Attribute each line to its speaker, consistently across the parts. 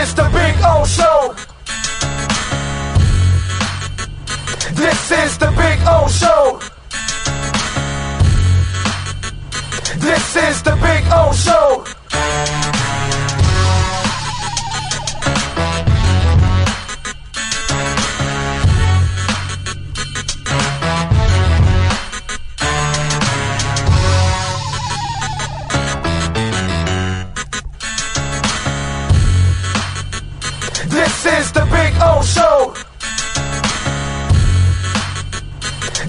Speaker 1: is the Big O Show. This is the Big O Show. This is the Big O Show. This is the Big O Show.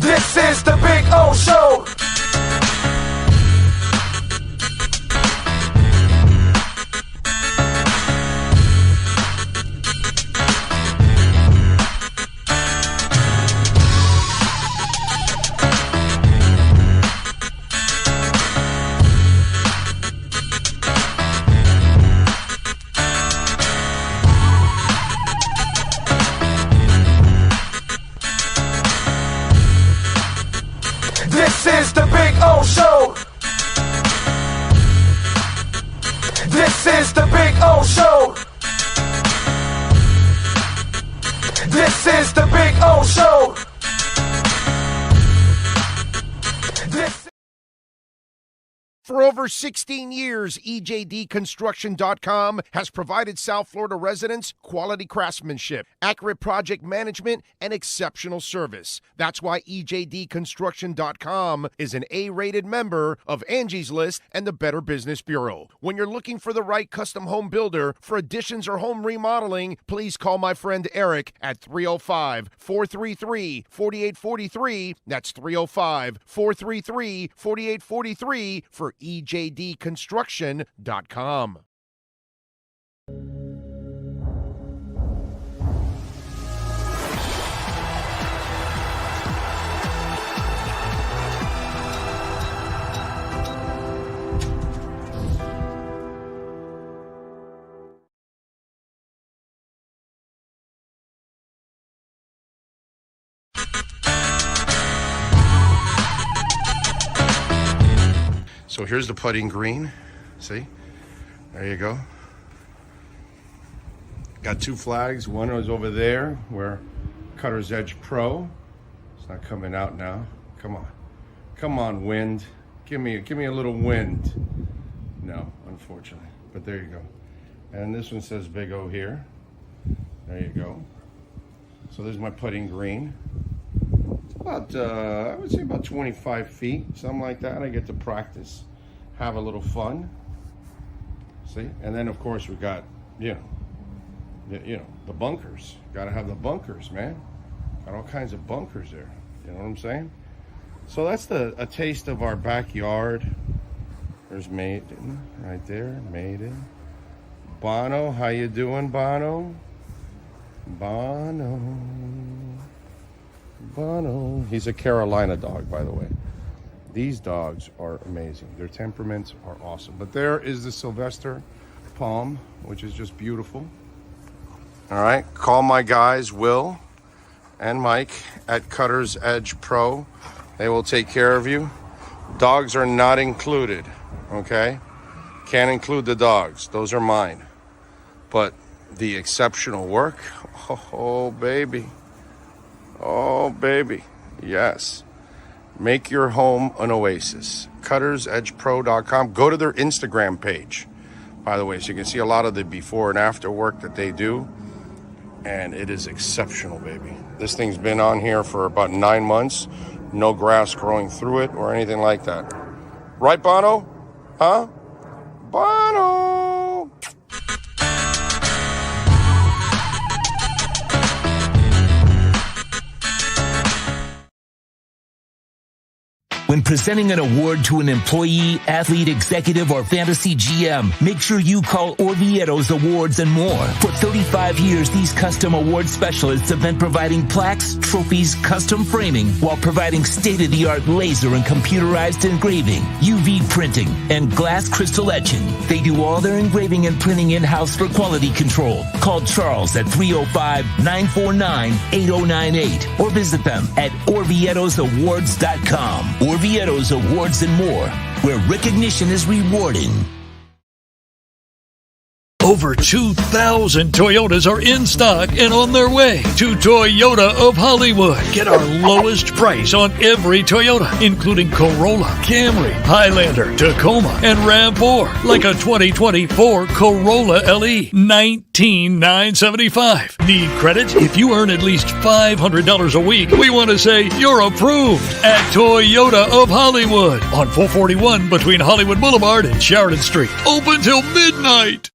Speaker 1: This is the Big O Show. This is the Big O Show. This is the Big O Show. This is the Big O Show.
Speaker 2: For over 16 years, EJDconstruction.com has provided South Florida residents quality craftsmanship, accurate project management, and exceptional service. That's why EJDconstruction.com is an A-rated member of Angie's List and the Better Business Bureau. When you're looking for the right custom home builder for additions or home remodeling, please call my friend Eric at 305-433-4843. That's 305-433-4843 for EJDconstruction.com. So here's the putting green. See? There you go. Got two flags. One is over there where Cutter's Edge Pro. It's not coming out now. Come on. Come on, wind. Give me a little wind. No, unfortunately. But there you go. And this one says Big O here. There you go. So there's my putting green. About, I would say about 25 feet, something like that. I get to practice, have a little fun. See? And then, of course, we got, the bunkers. Got to have the bunkers, man. Got all kinds of bunkers there. You know what I'm saying? So that's a taste of our backyard. There's Maiden right there. Maiden. Bono, how you doing, Bono? Bono. He's a Carolina dog, by the way. These dogs are amazing. Their temperaments are awesome. But there is the Sylvester Palm, which is just beautiful. All right, call my guys, Will and Mike at Cutter's Edge Pro. They will take care of you. Dogs are not included, okay? Can't include the dogs. Those are mine. But the exceptional work, oh, baby. Oh, baby. Yes. Make your home an oasis. CuttersEdgePro.com. Go to their Instagram page, by the way, so you can see a lot of the before and after work that they do. And it is exceptional, baby. This thing's been on here for about 9 months. No grass growing through it or anything like that. Right, Bono? Huh? Bono!
Speaker 3: When presenting an award to an employee, athlete, executive, or fantasy GM, make sure you call Orvieto's Awards and More. For 35 years, these custom award specialists have been providing plaques, trophies, custom framing, while providing state-of-the-art laser and computerized engraving, UV printing, and glass crystal etching. They do all their engraving and printing in-house for quality control. Call Charles at 305-949-8098 or visit them at orvietosawards.com. Orvieto's Awards and More, where recognition is rewarding.
Speaker 4: Over 2,000 Toyotas are in stock and on their way to Toyota of Hollywood. Get our lowest price on every Toyota, including Corolla, Camry, Highlander, Tacoma, and RAV4. Like a 2024 Corolla LE, $19,975. Need credit? If you earn at least $500 a week, we want to say you're approved at Toyota of Hollywood on 441 between Hollywood Boulevard and Sheridan Street. Open till midnight.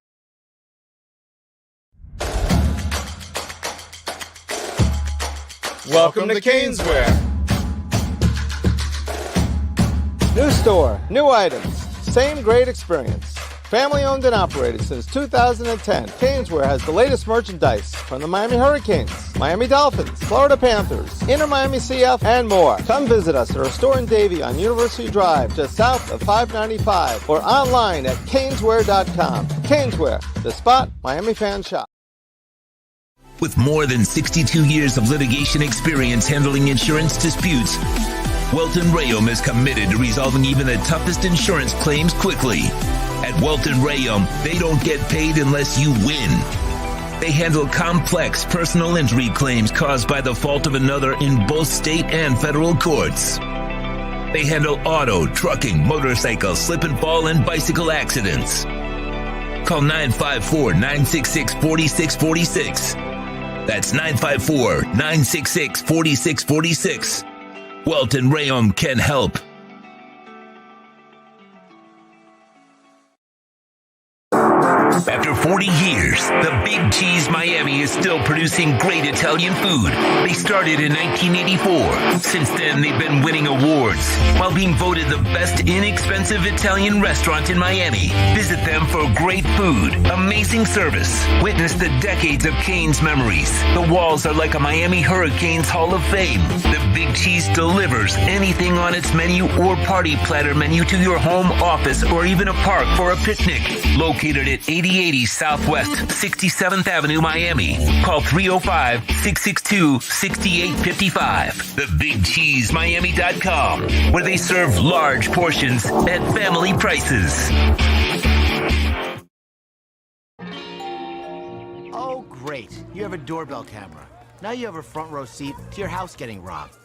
Speaker 1: Welcome to Caneswear. New store, new items, same great experience. Family owned and operated since 2010, Caneswear has the latest merchandise from the Miami Hurricanes, Miami Dolphins, Florida Panthers, Inter Miami CF, and more. Come visit us at our store in Davie on University Drive, just south of 595, or online at caneswear.com. Caneswear, the spot Miami fans shop.
Speaker 3: With more than 62 years of litigation experience handling insurance disputes, Welton Rayom is committed to resolving even the toughest insurance claims quickly. At Welton Rayom, they don't get paid unless you win. They handle complex personal injury claims caused by the fault of another in both state and federal courts. They handle auto, trucking, motorcycle, slip and fall, and bicycle accidents. Call 954-966-4646. That's 954-966-4646. Welton Rayom can help. After 40 years, the Big Cheese Miami is still producing great Italian food. They started in 1984. Since then, they've been winning awards while being voted the best inexpensive Italian restaurant in Miami. Visit them for great food, amazing service. Witness the decades of Cane's memories. The walls are like a Miami Hurricanes Hall of Fame. The Big Cheese delivers anything on its menu or party platter menu to your home, office, or even a park for a picnic. Located at 8080 Southwest 67th Avenue, Miami. Call 305-662-6855. TheBigCheeseMiami.com, where they serve large portions at family prices.
Speaker 5: Oh, great. You have a doorbell camera. Now you have a front row seat to your house getting robbed.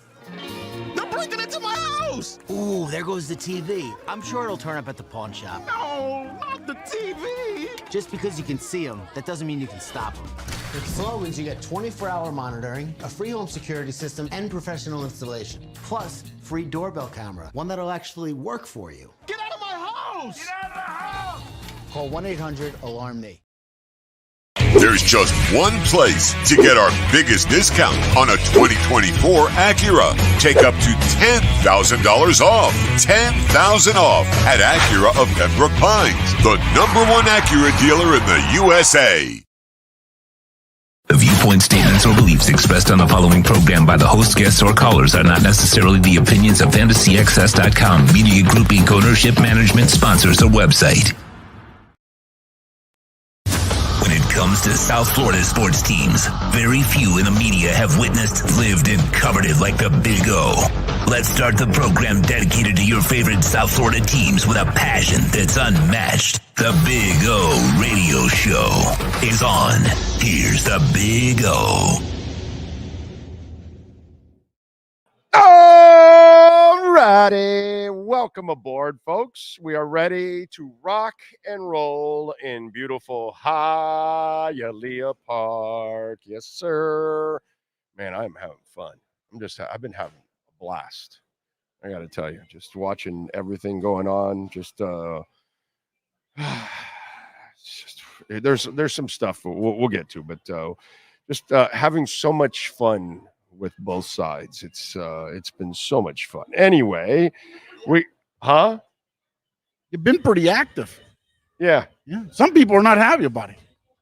Speaker 6: They're breaking into my house!
Speaker 5: Ooh, there goes the TV. I'm sure it'll turn up at the pawn shop.
Speaker 6: No, not the TV!
Speaker 5: Just because you can see them, that doesn't mean you can stop them. With Slogans, you get 24-hour monitoring, a free home security system, and professional installation. Plus, free doorbell camera, one that'll actually work for you.
Speaker 6: Get out of my house! Get out of the house!
Speaker 5: Call 1-800-ALARM-ME.
Speaker 7: There's just one place to get our biggest discount on a 2024 Acura. Take up to $10,000 off. $10,000 off at Acura of Pembroke Pines, the #1 Acura dealer in the USA.
Speaker 3: The viewpoint statements or beliefs expressed on the following program by the host, guests, or callers are not necessarily the opinions of FantasyXS.com, Media Group Inc. ownership, management, sponsors, or website. When it comes to South Florida sports teams, very few in the media have witnessed, lived, and covered it like the Big O. Let's start the program dedicated to your favorite South Florida teams with a passion that's unmatched. The Big O Radio Show is on. Here's the Big O.
Speaker 2: Alrighty, welcome aboard, folks. We are ready to rock and roll in beautiful Hialeah Park. Yes, sir. Man, I'm having fun. I've been having a blast. I got to tell you, just watching everything going on. There's some stuff we'll get to, but just having so much fun with both sides. It's been so much fun. Anyway, you've
Speaker 8: been pretty active.
Speaker 2: Yeah.
Speaker 8: Some people are not happy about it.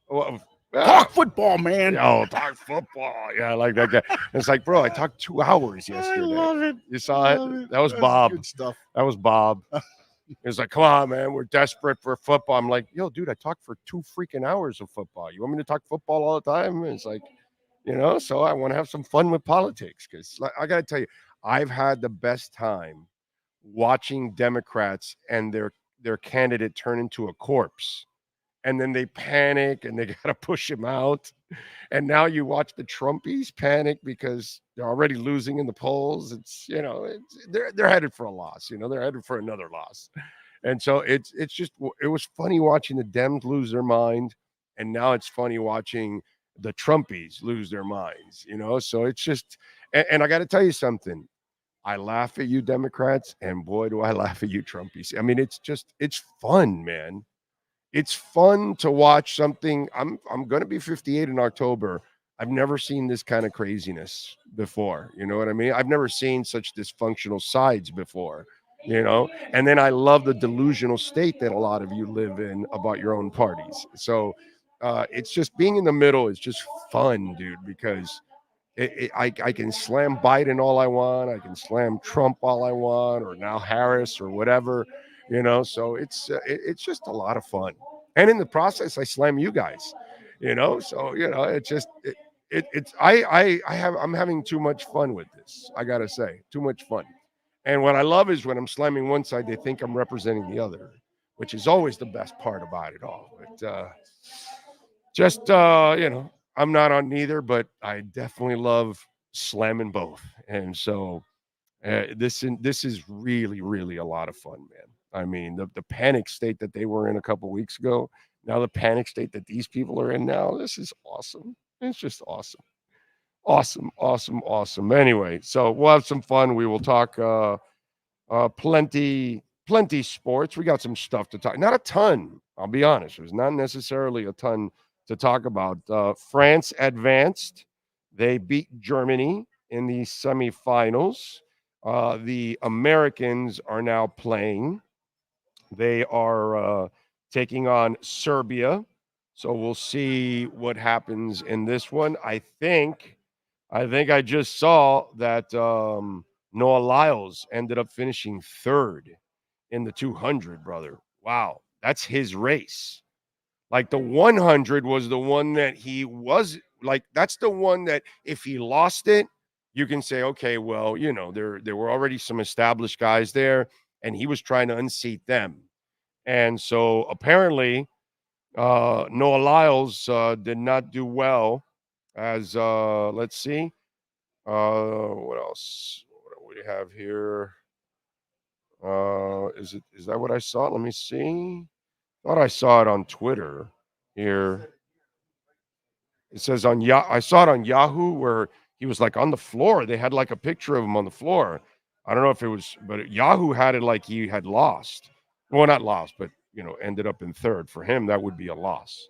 Speaker 2: Well,
Speaker 8: talk football, man.
Speaker 2: Oh, talk football. Yeah, I like that guy. It's like, bro, I talked 2 hours yesterday.
Speaker 8: I love it.
Speaker 2: You saw it? That was Bob.
Speaker 8: Good stuff.
Speaker 2: That was Bob. It's like, come on, man, we're desperate for football. I'm like, yo, dude, I talked for 2 freaking hours of football. You want me to talk football all the time? And it's like, so I want to have some fun with politics, because I got to tell you, I've had the best time watching Democrats and their candidate turn into a corpse and then they panic and they got to push him out. And now you watch the Trumpies panic because they're already losing in the polls. It's, they're headed for a loss. They're headed for another loss. And so it was funny watching the Dems lose their mind, and now it's funny watching the Trumpies lose their minds. So it's just, and I got to tell you something. I laugh at you Democrats, and boy, do I laugh at you Trumpies. I mean, it's fun, man. It's fun to watch something. I'm going to be 58 in October. I've never seen this kind of craziness before. You know what I mean? I've never seen such dysfunctional sides before, And then I love the delusional state that a lot of you live in about your own parties. So it's just being in the middle is just fun, dude, because I can slam Biden all I want. I can slam Trump all I want, or now Harris or whatever, So it's just a lot of fun, and in the process, I slam you guys, So it's just I'm having too much fun with this. I gotta say, too much fun. And what I love is when I'm slamming one side, they think I'm representing the other, which is always the best part about it all. But I'm not on neither, but I definitely love slamming both. And so this is really, really a lot of fun, man. I mean, the panic state that they were in a couple weeks ago, now the panic state that these people are in now, this is awesome. It's just awesome. Awesome, awesome, awesome. Anyway, so we'll have some fun. We will talk plenty sports. We got some stuff to talk. Not a ton, I'll be honest. There's not necessarily a ton to talk about. France advanced. They beat Germany in the semifinals. The Americans are now playing. They are taking on Serbia. So we'll see what happens in this one. I think I just saw that Noah Lyles ended up finishing third in the 200, brother. Wow, that's his race. Like the 100 was the one that he was like, that's the one that if he lost it, you can say, okay, well, there were already some established guys there, and he was trying to unseat them. And so apparently Noah Lyles did not do well as, let's see. What else? What do we have here? Is that what I saw? Let me see. Thought I saw it on Twitter here. It says I saw it on Yahoo where he was like on the floor. They had like a picture of him on the floor. I don't know if it was, but Yahoo had it like he had lost. Well, not lost, but ended up in third. For him, that would be a loss.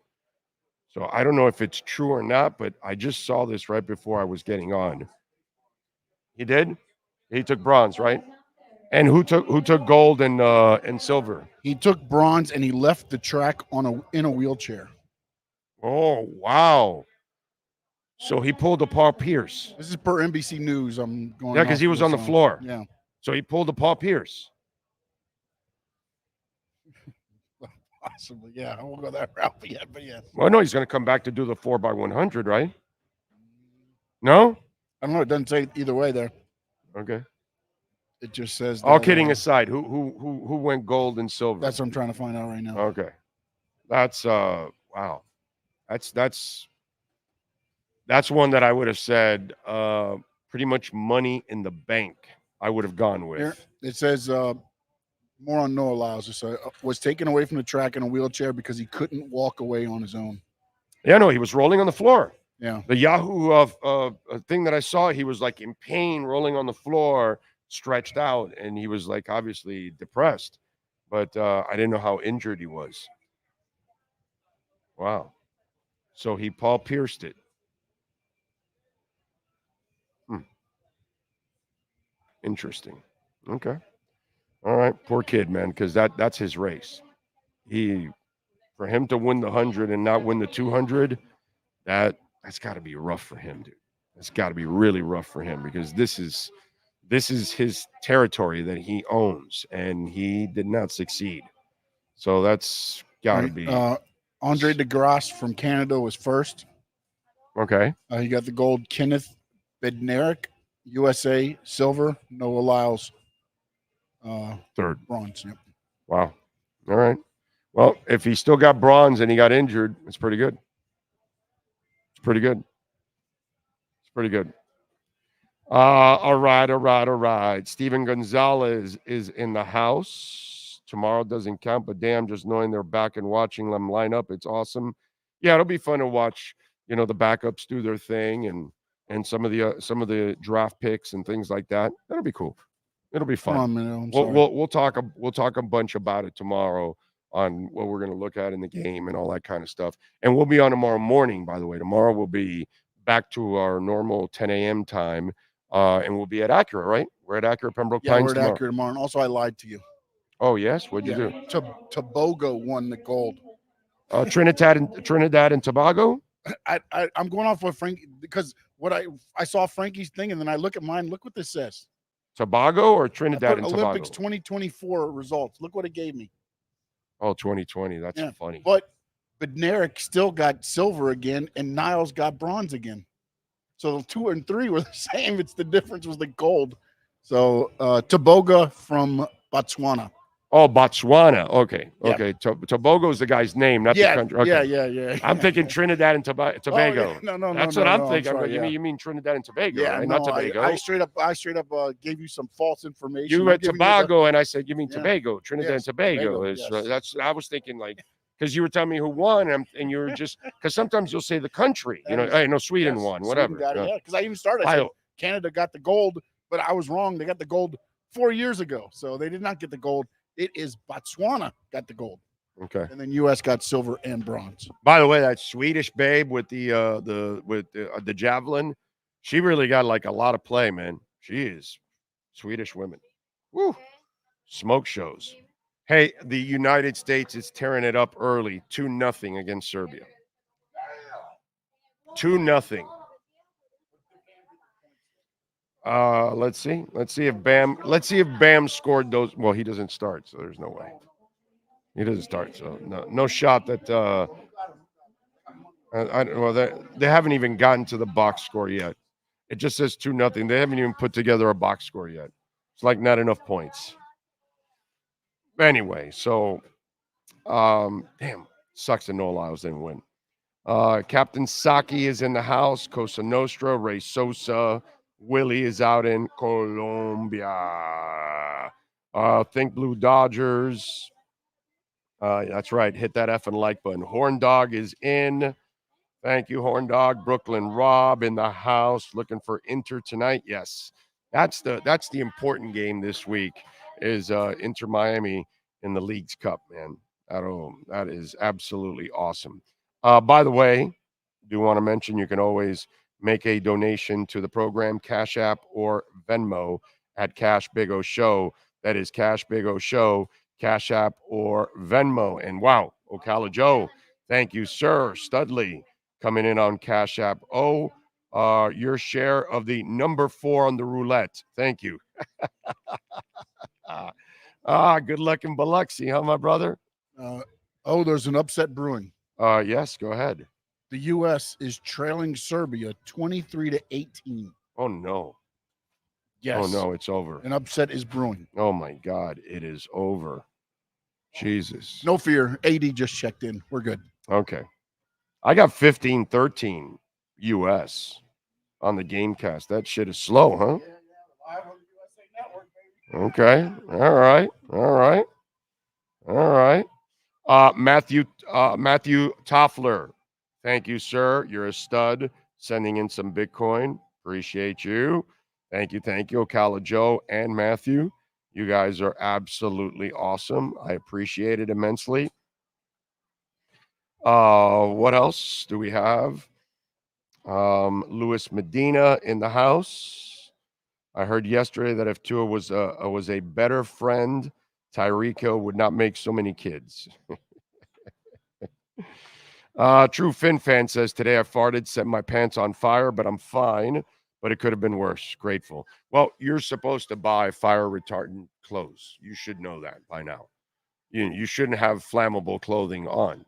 Speaker 2: So I don't know if it's true or not, but I just saw this right before I was getting on. He did? He took bronze, right? And who took gold and silver?
Speaker 8: He took bronze and he left the track in a wheelchair.
Speaker 2: Oh, wow. So he pulled a Paul Pierce.
Speaker 8: This is per NBC News. I'm going.
Speaker 2: Yeah, because he was on the floor.
Speaker 8: Yeah.
Speaker 2: So he pulled a Paul Pierce.
Speaker 8: Possibly, yeah. I won't go that route yet, but yes.
Speaker 2: Well, no, he's going to come back to do the 4x100, right? No?
Speaker 8: I don't know. It doesn't say either way there.
Speaker 2: Okay.
Speaker 8: It just says.
Speaker 2: All kidding aside, who went gold and silver?
Speaker 8: That's what I'm trying to find out right now.
Speaker 2: Okay. That's wow. That's one that I would have said pretty much money in the bank. I would have gone with.
Speaker 8: Here, it says more on Noah Lyles. It says, was taken away from the track in a wheelchair because he couldn't walk away on his own.
Speaker 2: Yeah, no, he was rolling on the floor.
Speaker 8: Yeah.
Speaker 2: The Yahoo thing that I saw, he was like in pain, rolling on the floor, stretched out, and he was like obviously depressed. But I didn't know how injured he was. Wow. So he Paul Pierced it. Interesting. Okay. All right. Poor kid, man, because that's his race. For him to win the 100 and not win the 200, that's got to be rough for him, dude. That's got to be really rough for him because this is his territory that he owns, and he did not succeed. So that's got to be.
Speaker 8: Andre DeGrasse from Canada was first.
Speaker 2: Okay.
Speaker 8: He got the gold. Kenneth Bednarik, USA, silver. Noah Lyles,
Speaker 2: third.
Speaker 8: Bronze. Yep.
Speaker 2: Wow. All right. Well, if he still got bronze and he got injured, it's pretty good. It's pretty good. It's pretty good. All right. Steven Gonzalez is in the house. Tomorrow doesn't count, but damn, just knowing they're back and watching them line up, it's awesome. Yeah, it'll be fun to watch, the backups do their thing and some of the draft picks and things like that. That'll be cool. It'll be fun.
Speaker 8: Come on, man. I'm
Speaker 2: We'll talk a bunch about it tomorrow on what we're going to look at in the game and all that kind of stuff. And we'll be on tomorrow morning, by the way. Tomorrow we'll be back to our normal 10 a.m. time, and we'll be at Acura, right? We're at Acura Pembroke Pines
Speaker 8: we're at
Speaker 2: tomorrow.
Speaker 8: Acura tomorrow. And also, I lied to you.
Speaker 2: Oh, yes? What'd you do?
Speaker 8: Tobago won the gold.
Speaker 2: Trinidad and Tobago?
Speaker 8: I'm going off what Frank, because what I saw Frankie's thing, and then I look at mine. Look what this says.
Speaker 2: Tobago or Trinidad and Tobago?
Speaker 8: Olympics 2024 results. Look what it gave me.
Speaker 2: Oh, 2020. That's funny.
Speaker 8: But Bednarik still got silver again, and Niles got bronze again. So 2 and 3 were the same. It's the difference was the gold. So Tobago from Botswana.
Speaker 2: Oh, Botswana. Okay.
Speaker 8: Yeah.
Speaker 2: Okay. Tobago is the guy's name, not the country. Okay.
Speaker 8: Yeah.
Speaker 2: I'm thinking Trinidad and Tobago.
Speaker 8: Oh, yeah. No.
Speaker 2: That's what I'm thinking.
Speaker 8: Sorry,
Speaker 2: You mean Trinidad and Tobago,
Speaker 8: yeah,
Speaker 2: right?
Speaker 8: no,
Speaker 2: Not Tobago.
Speaker 8: I straight up gave you some false information.
Speaker 2: You were Tobago, and I said, you mean Tobago. Trinidad and Tobago. That's. I was thinking because you were telling me who won, and you were just because sometimes you'll say the country. Hey, no, Sweden won, whatever.
Speaker 8: Because I even started. I said Canada got the gold, but I was wrong. They got the gold 4 years ago, so they did not get the gold. It is Botswana got the gold.
Speaker 2: Okay.
Speaker 8: And then U.S. got silver and bronze.
Speaker 2: By the way, that Swedish babe with the javelin, she really got a lot of play, man. She is Swedish women. Woo. Smoke shows. Hey, the United States is tearing it up early, 2-0 against Serbia. 2-0. Let's see if Bam scored those. Well, he doesn't start, so there's no way. He doesn't start, so no shot that they haven't even gotten to the box score yet. It just says 2-0. They haven't even put together a box score yet. It's not enough points. Anyway, so damn, sucks that No Lyles didn't win. Captain Saki is in the house. Cosa Nostra, Ray Sosa. Willie is out in Colombia. Think Blue Dodgers. That's right. Hit that effing like button. Horn Dog is in. Thank you, Horn Dog. Brooklyn Rob in the house. Looking for Inter tonight. Yes. That's the important game this week is Inter Miami in the Leagues Cup, man. That is absolutely awesome. By the way, do want to mention you can always make a donation to the program, Cash App or Venmo at Cash Big O Show. That is Cash Big O Show, Cash App or Venmo. And wow, Ocala Joe, thank you, sir. Studley coming in on Cash App. Your share of the number 4 on the roulette. Thank you. Good luck in Biloxi, huh, my brother?
Speaker 8: There's an upset brewing.
Speaker 2: Yes, go ahead.
Speaker 8: The U.S. is trailing Serbia 23-18.
Speaker 2: Oh, no.
Speaker 8: Yes.
Speaker 2: Oh, no, it's over.
Speaker 8: An upset is brewing.
Speaker 2: Oh, my God, it is over. Jesus.
Speaker 8: No fear. AD just checked in. We're good.
Speaker 2: Okay. I got 15-13 U.S. on the Gamecast. That shit is slow, huh? Okay. All right. Matthew Toffler. Thank you, sir. You're a stud. Sending in some Bitcoin. Appreciate you. Thank you. Ocala Joe and Matthew. You guys are absolutely awesome. I appreciate it immensely. What else do we have? Luis Medina in the house. I heard yesterday that if Tua was a better friend, Tyreek Hill would not make so many kids. True Finn fan says, today I farted, set my pants on fire, but I'm fine. But it could have been worse. Grateful. Well, you're supposed to buy fire retardant clothes. You should know that by now. You shouldn't have flammable clothing on.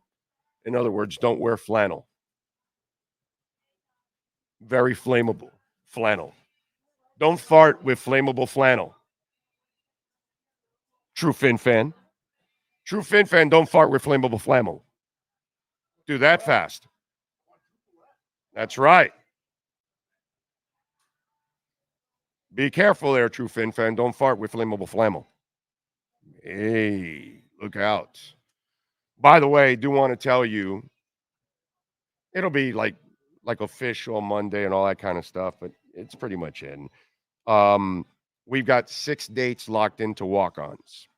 Speaker 2: In other words, don't wear flannel. Very flammable flannel. Don't fart with flammable flannel. True Finn fan. True Fin fan, don't fart with flammable flammo. Do that fast. That's right. Be careful there, True Fin fan. Don't fart with flammable flammo. Hey, look out. By the way, I do want to tell you, it'll be like official Monday and all that kind of stuff, but it's pretty much in. We've got 6 dates locked into walk-ons.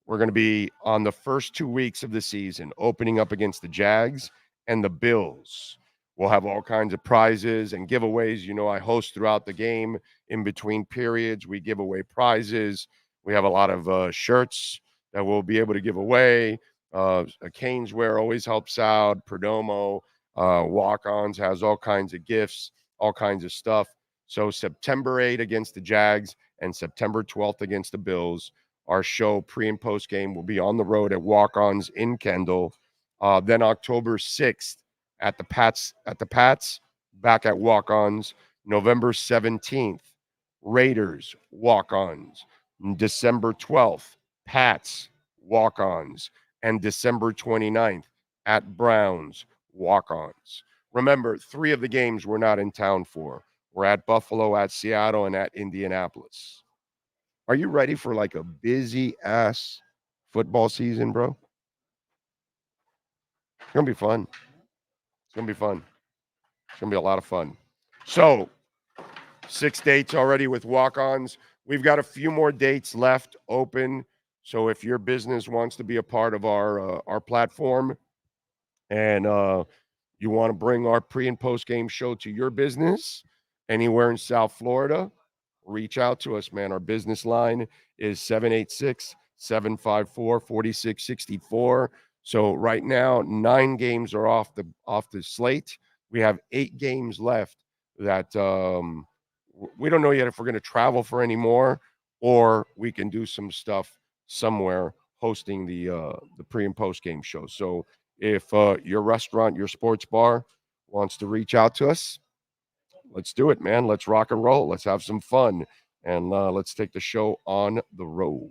Speaker 2: We're going to be on the first 2 weeks of the season, opening up against the Jags and the Bills. We'll have all kinds of prizes and giveaways. You know, I host throughout the game. In between periods, we give away prizes. We have a lot of shirts that we'll be able to give away. Caneswear always helps out. Perdomo, Walk-Ons has all kinds of gifts, all kinds of stuff. So September 8th against the Jags and September 12th against the Bills. Our show pre and post game will be on the road at Walk-Ons in Kendall. Then October 6th at the Pats, back at Walk-Ons. November 17th, Raiders, Walk-Ons. December 12th, Pats, Walk-Ons. And December 29th at Browns, Walk-Ons. Remember, 3 of the games we're not in town for. We're at Buffalo, at Seattle, and at Indianapolis. Are you ready for like a busy-ass football season, bro? It's going to be fun. It's going to be fun. It's going to be a lot of fun. So, 6 dates already with walk-ons. We've got a few more dates left open. So, if your business wants to be a part of our platform and you want to bring our pre- and post-game show to your business anywhere in South Florida, reach out to us, man. Our business line is 786-754-4664. So right now, 9 games are off the slate. We have 8 games left that we don't know yet if we're going to travel for any more or we can do some stuff somewhere hosting the pre and post game show. So if your restaurant, your sports bar wants to reach out to us, let's do it, man. Let's rock and roll. Let's have some fun. And let's take the show on the road.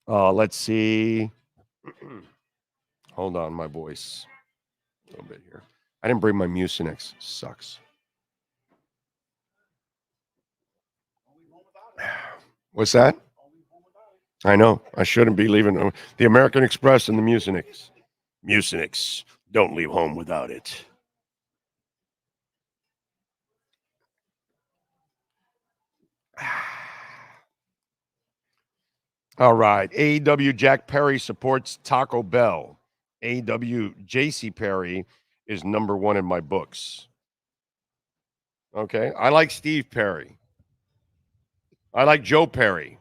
Speaker 2: Let's see. Hold on, my voice. A little bit here. I didn't bring my Mucinex. Sucks. What's that? I know. I shouldn't be leaving. The American Express and the Mucinex. Mucinex. Don't leave home without it. All right. AEW Jack Perry supports Taco Bell. AEW JC Perry is number 1 in my books. Okay. I like Steve Perry. I like Joe Perry.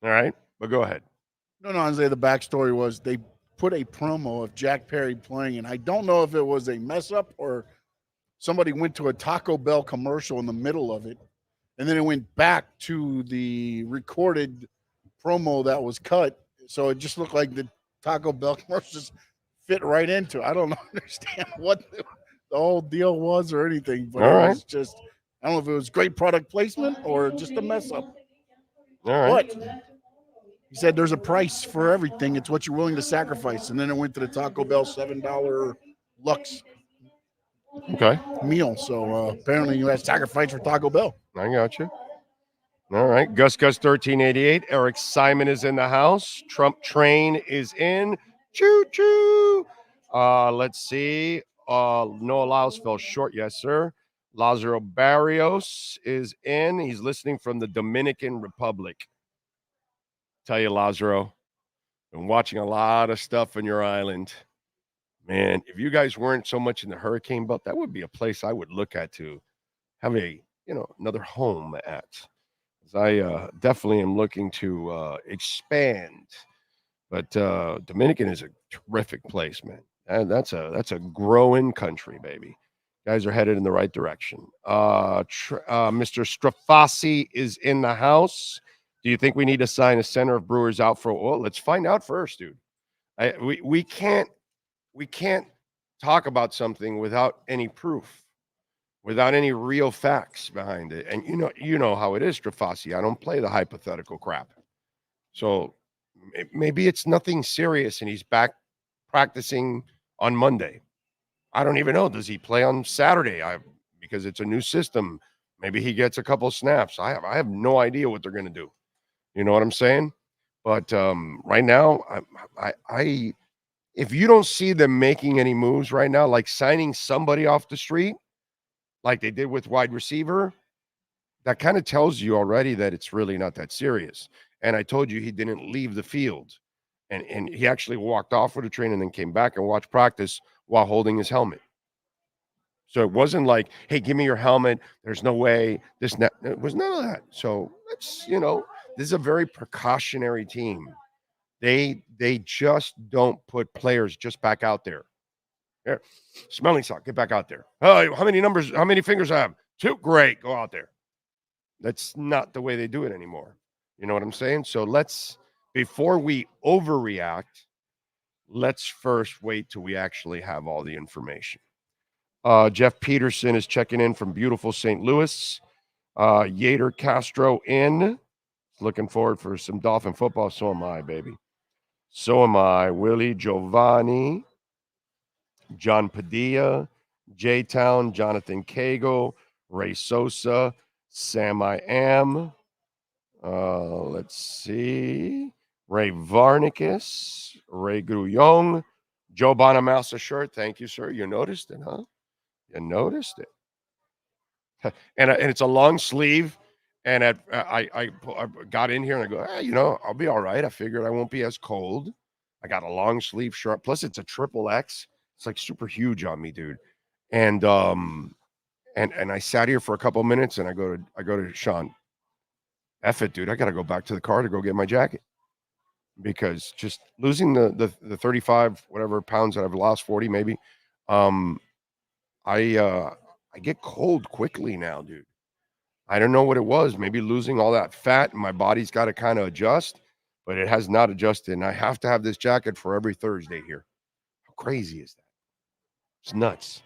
Speaker 2: All right. But go ahead.
Speaker 8: No, Isaiah, the backstory was they put a promo of Jack Perry playing, and I don't know if it was a mess up or somebody went to a Taco Bell commercial in the middle of it, and then it went back to the recorded promo that was cut. So it just looked like the Taco Bell commercial just fit right into it. I don't understand what the whole deal was or anything, but it was just, I don't know if it was great product placement or just a mess up.
Speaker 2: All right.
Speaker 8: But he said there's a price for everything. It's what you're willing to sacrifice. And then it went to the Taco Bell $7 Lux meal. So apparently you had sacrifice for Taco Bell.
Speaker 2: I got you. All right. Gus 1388. Eric Simon is in the house. Trump train is in. Choo choo. Let's see. Noah Lyles fell short. Yes, sir. Lazaro Barrios is in. He's listening from the Dominican Republic. Tell you, Lazaro, been watching a lot of stuff on your island. Man, if you guys weren't so much in the hurricane belt, that would be a place I would look at to have another home at. I definitely am looking to expand, but Dominican is a terrific place, man. And that's a growing country, baby. Guys are headed in the right direction. Mr. Strafasi is in the house. Do you think we need to sign a center of Brewers out for? Well, let's find out first, dude. We can't talk about something without any proof. Without any real facts behind it. And you know how it is, Strafasi. I don't play the hypothetical crap. So maybe it's nothing serious and he's back practicing on Monday. I don't even know. Does he play on Saturday? Because it's a new system. Maybe he gets a couple snaps. I have no idea what they're going to do. You know what I'm saying? But right now, I if you don't see them making any moves right now, like signing somebody off the street, like they did with wide receiver, that kind of tells you already that it's really not that serious. And I told you he didn't leave the field. And he actually walked off with a train and then came back and watched practice while holding his helmet. So it wasn't like, hey, give me your helmet. There's no way. It was none of that. So it's, this is a very precautionary team. They just don't put players just back out there. Here, smelling sock, get back out there. Oh, how many fingers I have? 2. Great, go out there. That's not the way they do it anymore. You know what I'm saying? So before we overreact, let's first wait till we actually have all the information. Jeff Peterson is checking in from beautiful St. Louis. Yader Castro in. Looking forward for some Dolphin football. So am I, baby. So am I. Willie Giovanni, John Padilla, J-Town, Jonathan Cagle, Ray Sosa, Sam I Am. Let's see. Ray Varnicus, Ray Grullon, Joe Bonamassa shirt. Thank you, sir. You noticed it, huh? You noticed it. And it's a long sleeve. And I got in here and I go, I'll be all right. I figured I won't be as cold. I got a long sleeve shirt. Plus, it's a XXX. It's like super huge on me, dude. And I sat here for a couple of minutes and I go to Sean. F it, dude. I got to go back to the car to go get my jacket. Because just losing the 35 whatever pounds that I've lost, 40 maybe, I get cold quickly now, dude. I don't know what it was. Maybe losing all that fat and my body's got to kind of adjust, but it has not adjusted. And I have to have this jacket for every Thursday here. How crazy is that? It's nuts.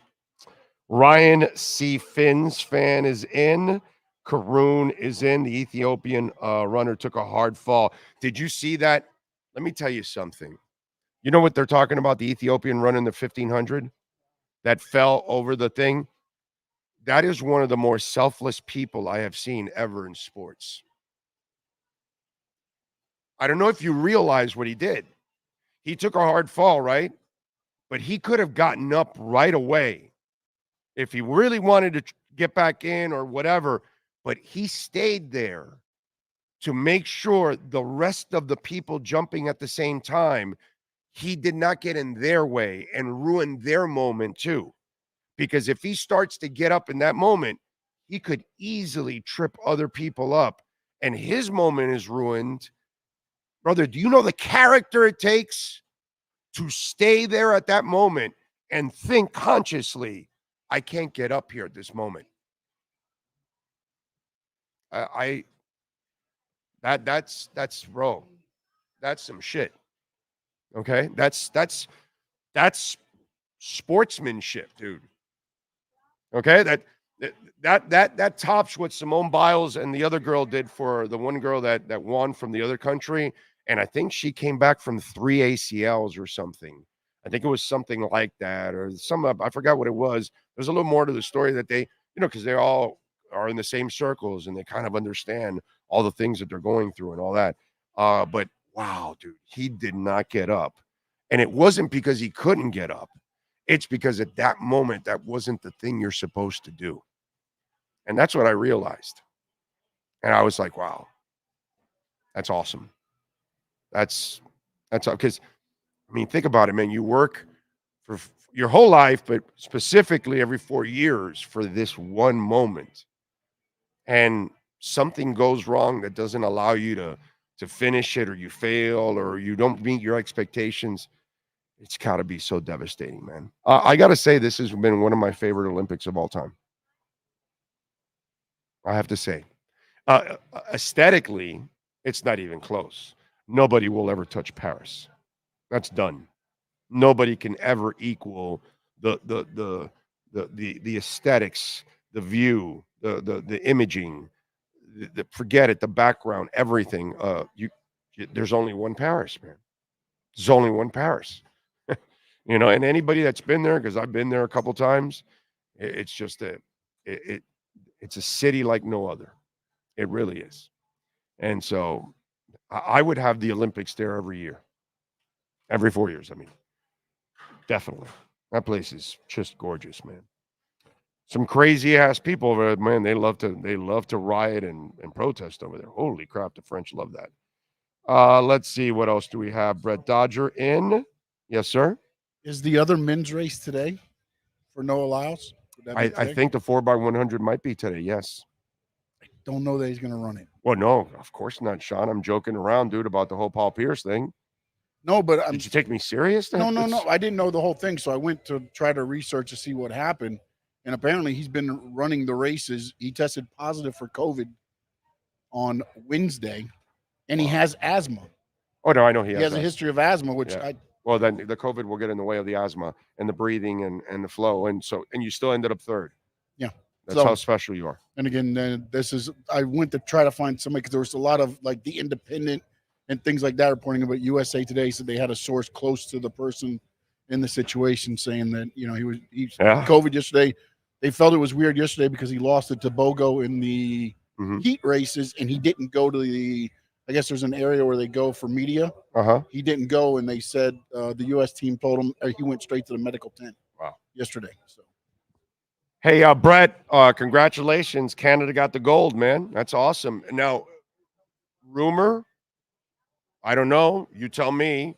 Speaker 2: Ryan C. Finn's fan is in. Karoon is in. The Ethiopian runner took a hard fall. Did you see that? Let me tell you something. You know what they're talking about? The Ethiopian running the 1500 that fell over the thing? That is one of the more selfless people I have seen ever in sports. I don't know if you realize what he did. He took a hard fall, right? But he could have gotten up right away if he really wanted to get back in or whatever. But he stayed there to make sure the rest of the people jumping at the same time, he did not get in their way and ruin their moment too. Because if he starts to get up in that moment, he could easily trip other people up and his moment is ruined. Brother, do you know the character it takes to stay there at that moment and think consciously, I can't get up here at this moment? That's bro. That's some shit. Okay? That's sportsmanship, dude. Okay? That tops what Simone Biles and the other girl did for the one girl that won from the other country. And I think she came back from 3 ACLs or something. I think it was something like that, or I forgot what it was. There's a little more to the story that they, because they all are in the same circles and they kind of understand all the things that they're going through and all that. But wow, dude, he did not get up. And it wasn't because he couldn't get up. It's because at that moment, that wasn't the thing you're supposed to do. And that's what I realized. And I was like, wow, that's awesome. That's because, I mean, think about it, man. You work for your whole life, but specifically every 4 years for this one moment. And something goes wrong that doesn't allow you to finish it, or you fail, or you don't meet your expectations. It's got to be so devastating, man. I got to say, this has been one of my favorite Olympics of all time. I have to say. Aesthetically, it's not even close. Nobody will ever touch Paris. That's done. Nobody can ever equal the aesthetics, the view, the imaging, forget it, the background, everything. There's only one Paris, man. There's only one Paris. And anybody that's been there, because I've been there a couple times, it's just it's a city like no other. It really is. And so I would have the Olympics there every year. Every 4 years, I mean. Definitely. That place is just gorgeous, man. Some crazy ass people over there, man. They love to riot and protest over there. Holy crap, the French love that. Let's see, what else do we have? Brett Dodger in. Yes, sir.
Speaker 8: Is the other men's race today for Noah Lyles?
Speaker 2: I think the 4x100 might be today. Yes.
Speaker 8: Don't know that he's going to run it.
Speaker 2: Well, no, of course not, Sean. I'm joking around, dude, about the whole Paul Pierce thing.
Speaker 8: No, but
Speaker 2: did you take me serious?
Speaker 8: No. I didn't know the whole thing, so I went to try to research to see what happened. And apparently, he's been running the races. He tested positive for COVID on Wednesday, and he has asthma.
Speaker 2: Oh no, I know he
Speaker 8: has a history of asthma, which
Speaker 2: Well, then the COVID will get in the way of the asthma and the breathing and the flow, and you still ended up third.
Speaker 8: Yeah,
Speaker 2: that's how special you are.
Speaker 8: And again, I went to try to find somebody because there was a lot of like the Independent and things like that reporting about USA Today said they had a source close to the person in the situation saying that he's COVID yesterday. They felt it was weird yesterday because he lost it to Bogo in the heat races, and he didn't go to the. I guess there's an area where they go for media. He didn't go, and they said the U.S. team told him he went straight to the medical tent.
Speaker 2: Wow.
Speaker 8: Yesterday. So.
Speaker 2: Hey, Brett, congratulations! Canada got the gold, man. That's awesome. Now, rumor. I don't know. You tell me.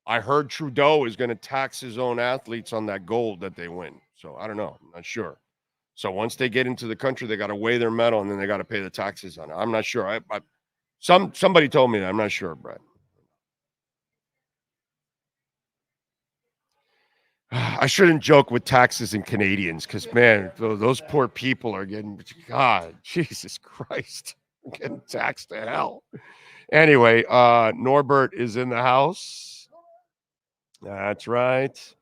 Speaker 2: I heard Trudeau is going to tax his own athletes on that gold that they win. So I don't know. I'm not sure. So once they get into the country, they got to weigh their medal and then they got to pay the taxes on it. I'm not sure. Somebody told me that. I'm not sure, Brett. I shouldn't joke with taxes and Canadians because, man, those poor people are getting, God, Jesus Christ, getting taxed to hell. Anyway, Norbert is in the house. That's right.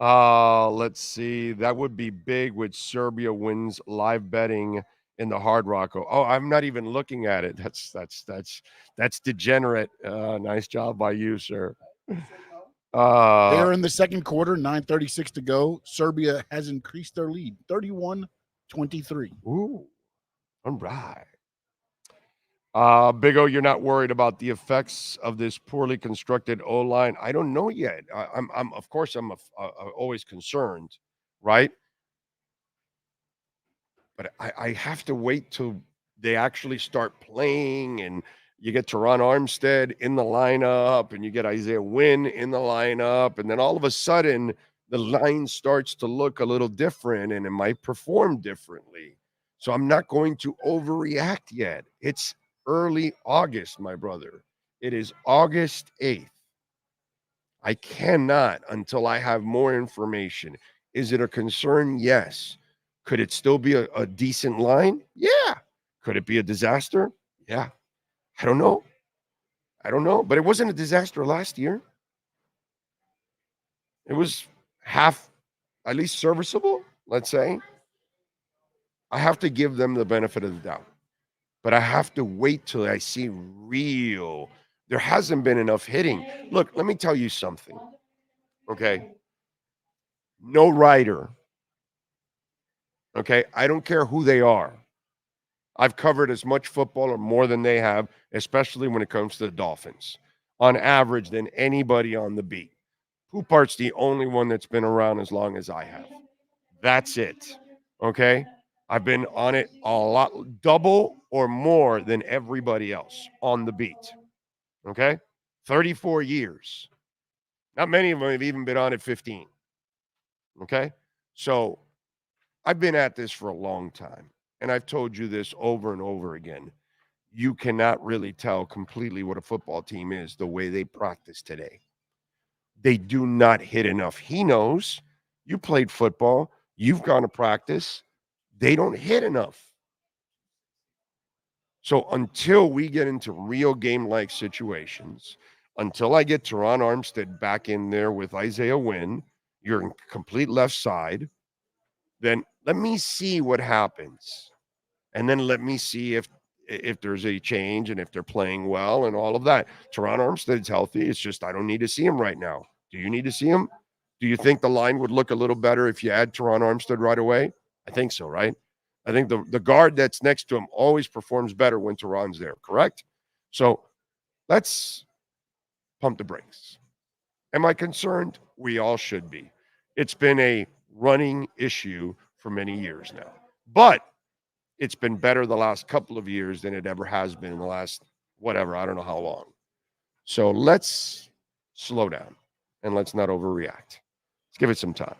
Speaker 2: Let's see. That would be big with Serbia wins live betting in the Hard Rock. Oh, I'm not even looking at it. That's degenerate. Nice job by you, sir.
Speaker 8: They're in the second quarter, 9:36 to go. Serbia has increased their lead, 31-23.
Speaker 2: Ooh, all right. Big O, you're not worried about the effects of this poorly constructed O-line? I don't know yet. I'm of course, I'm always concerned, right? But I have to wait till they actually start playing, and you get Teron Armstead in the lineup, and you get Isaiah Wynn in the lineup, and then all of a sudden the line starts to look a little different, and it might perform differently. So I'm not going to overreact yet. It's early August, my brother. It is August 8th. I cannot until I have more information. Is it a concern? Yes. Could it still be a decent line? Yeah. Could it be a disaster? Yeah. I don't know. But it wasn't a disaster last year. It was half, at least serviceable, let's say. I have to give them the benefit of the doubt. But I have to wait till I see real. There hasn't been enough hitting. Look, let me tell you something. Okay. No writer. Okay. I don't care who they are. I've covered as much football or more than they have, especially when it comes to the Dolphins, on average, than anybody on the beat. Poupart's the only one that's been around as long as I have. That's it. Okay. I've been on it a lot, double or more than everybody else on the beat. Okay? 34 years. Not many of them have even been on it 15. Okay? So I've been at this for a long time, and I've told you this over and over again. You cannot really tell completely what a football team is the way they practice today. They do not hit enough. He knows. You played football. You've gone to practice. They don't hit enough. So until we get into real game-like situations, until I get Teron Armstead back in there with Isaiah Wynn, you're in complete left side, then let me see what happens. And then let me see if if there's a change and if they're playing well and all of that. Teron Armstead's healthy. It's just I don't need to see him right now. Do you need to see him? Do you think the line would look a little better if you add Teron Armstead right away? I think so, right? I think the guard that's next to him always performs better when Teron's there, correct? So let's pump the brakes. Am I concerned? We all should be. It's been a running issue for many years now. But it's been better the last couple of years than it ever has been in the last, whatever, I don't know how long. So let's slow down and let's not overreact. Let's give it some time.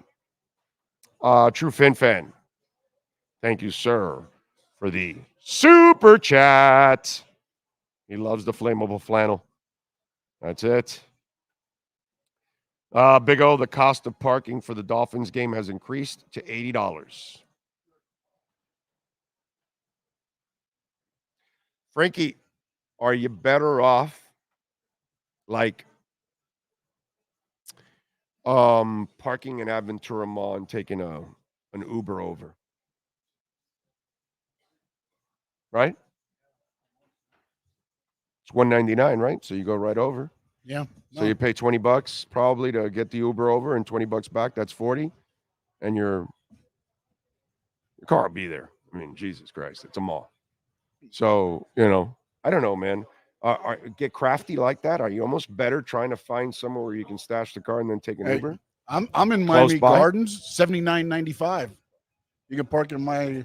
Speaker 2: True Fin Fan, thank you, sir, for the super chat. He loves the flammable flannel. That's it. Big O, the cost of parking for the Dolphins game has increased to $80. Frankie, are you better off like parking in Aventura Mall and taking an Uber over? Right? It's $199, right? So you go right over.
Speaker 8: Yeah.
Speaker 2: So you pay $20 probably to get the Uber over and $20 back. That's $40. And your car will be there. I mean, Jesus Christ, it's a mall. So, I don't know, man. Get crafty like that. Are you almost better trying to find somewhere where you can stash the car and then take an Uber?
Speaker 8: I'm in Miami Gardens, $79.95. You can park in my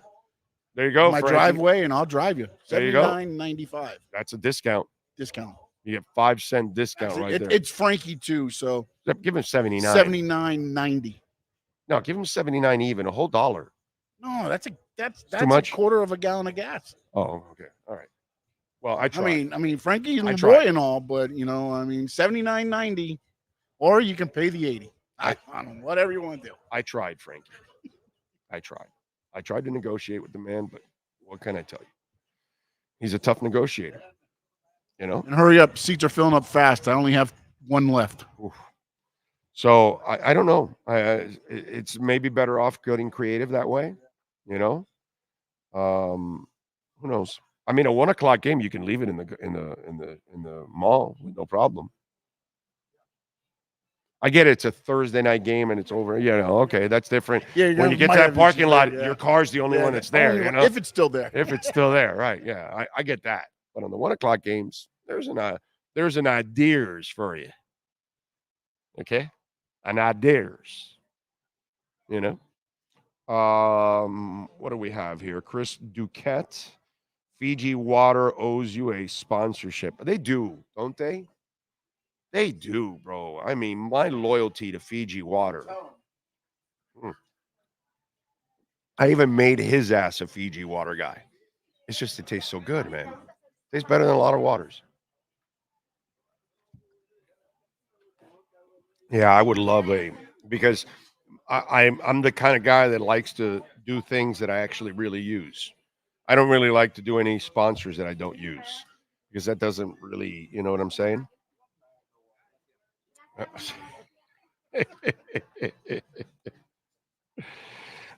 Speaker 2: there you go,
Speaker 8: my
Speaker 2: Frankie.
Speaker 8: Driveway, and I'll drive you.
Speaker 2: $79.95. That's a discount. You get 5-cent discount there.
Speaker 8: It's Frankie too, so
Speaker 2: give him $79.
Speaker 8: $79.90.
Speaker 2: No, give him $79 even, a whole dollar.
Speaker 8: No, that's
Speaker 2: too much?
Speaker 8: a quarter of a gallon of gas.
Speaker 2: Oh, okay. All right. Well, I tried.
Speaker 8: I mean, Frankie's my boy and all, but $79.90, or you can pay the $80. I don't know, whatever you want to do.
Speaker 2: I tried, Frankie. I tried to negotiate with the man, but what can I tell you? He's a tough negotiator.
Speaker 8: And hurry up, seats are filling up fast. I only have one left.
Speaker 2: Oof. So I don't know. It's maybe better off getting creative that way. Who knows? I mean, a 1:00 game, you can leave it in the mall with no problem. I get it. It's a Thursday night game and it's over. Okay, that's different.
Speaker 8: Yeah,
Speaker 2: when you get to that parking lot, your car's the only one that's there.
Speaker 8: If it's still there.
Speaker 2: If it's still there, right? Yeah, I get that. But on the 1:00 games, there's an ideas for you. Okay, an ideas. What do we have here? Chris Duquette. Fiji Water owes you a sponsorship. They do, don't they? They do, bro. I mean, my loyalty to Fiji Water. I even made his ass a Fiji Water guy. It's just it tastes so good, man. It tastes better than a lot of waters. Yeah, I would love because I'm the kind of guy that likes to do things that I actually really use. I don't really like to do any sponsors that I don't use because that doesn't really, you know what I'm saying?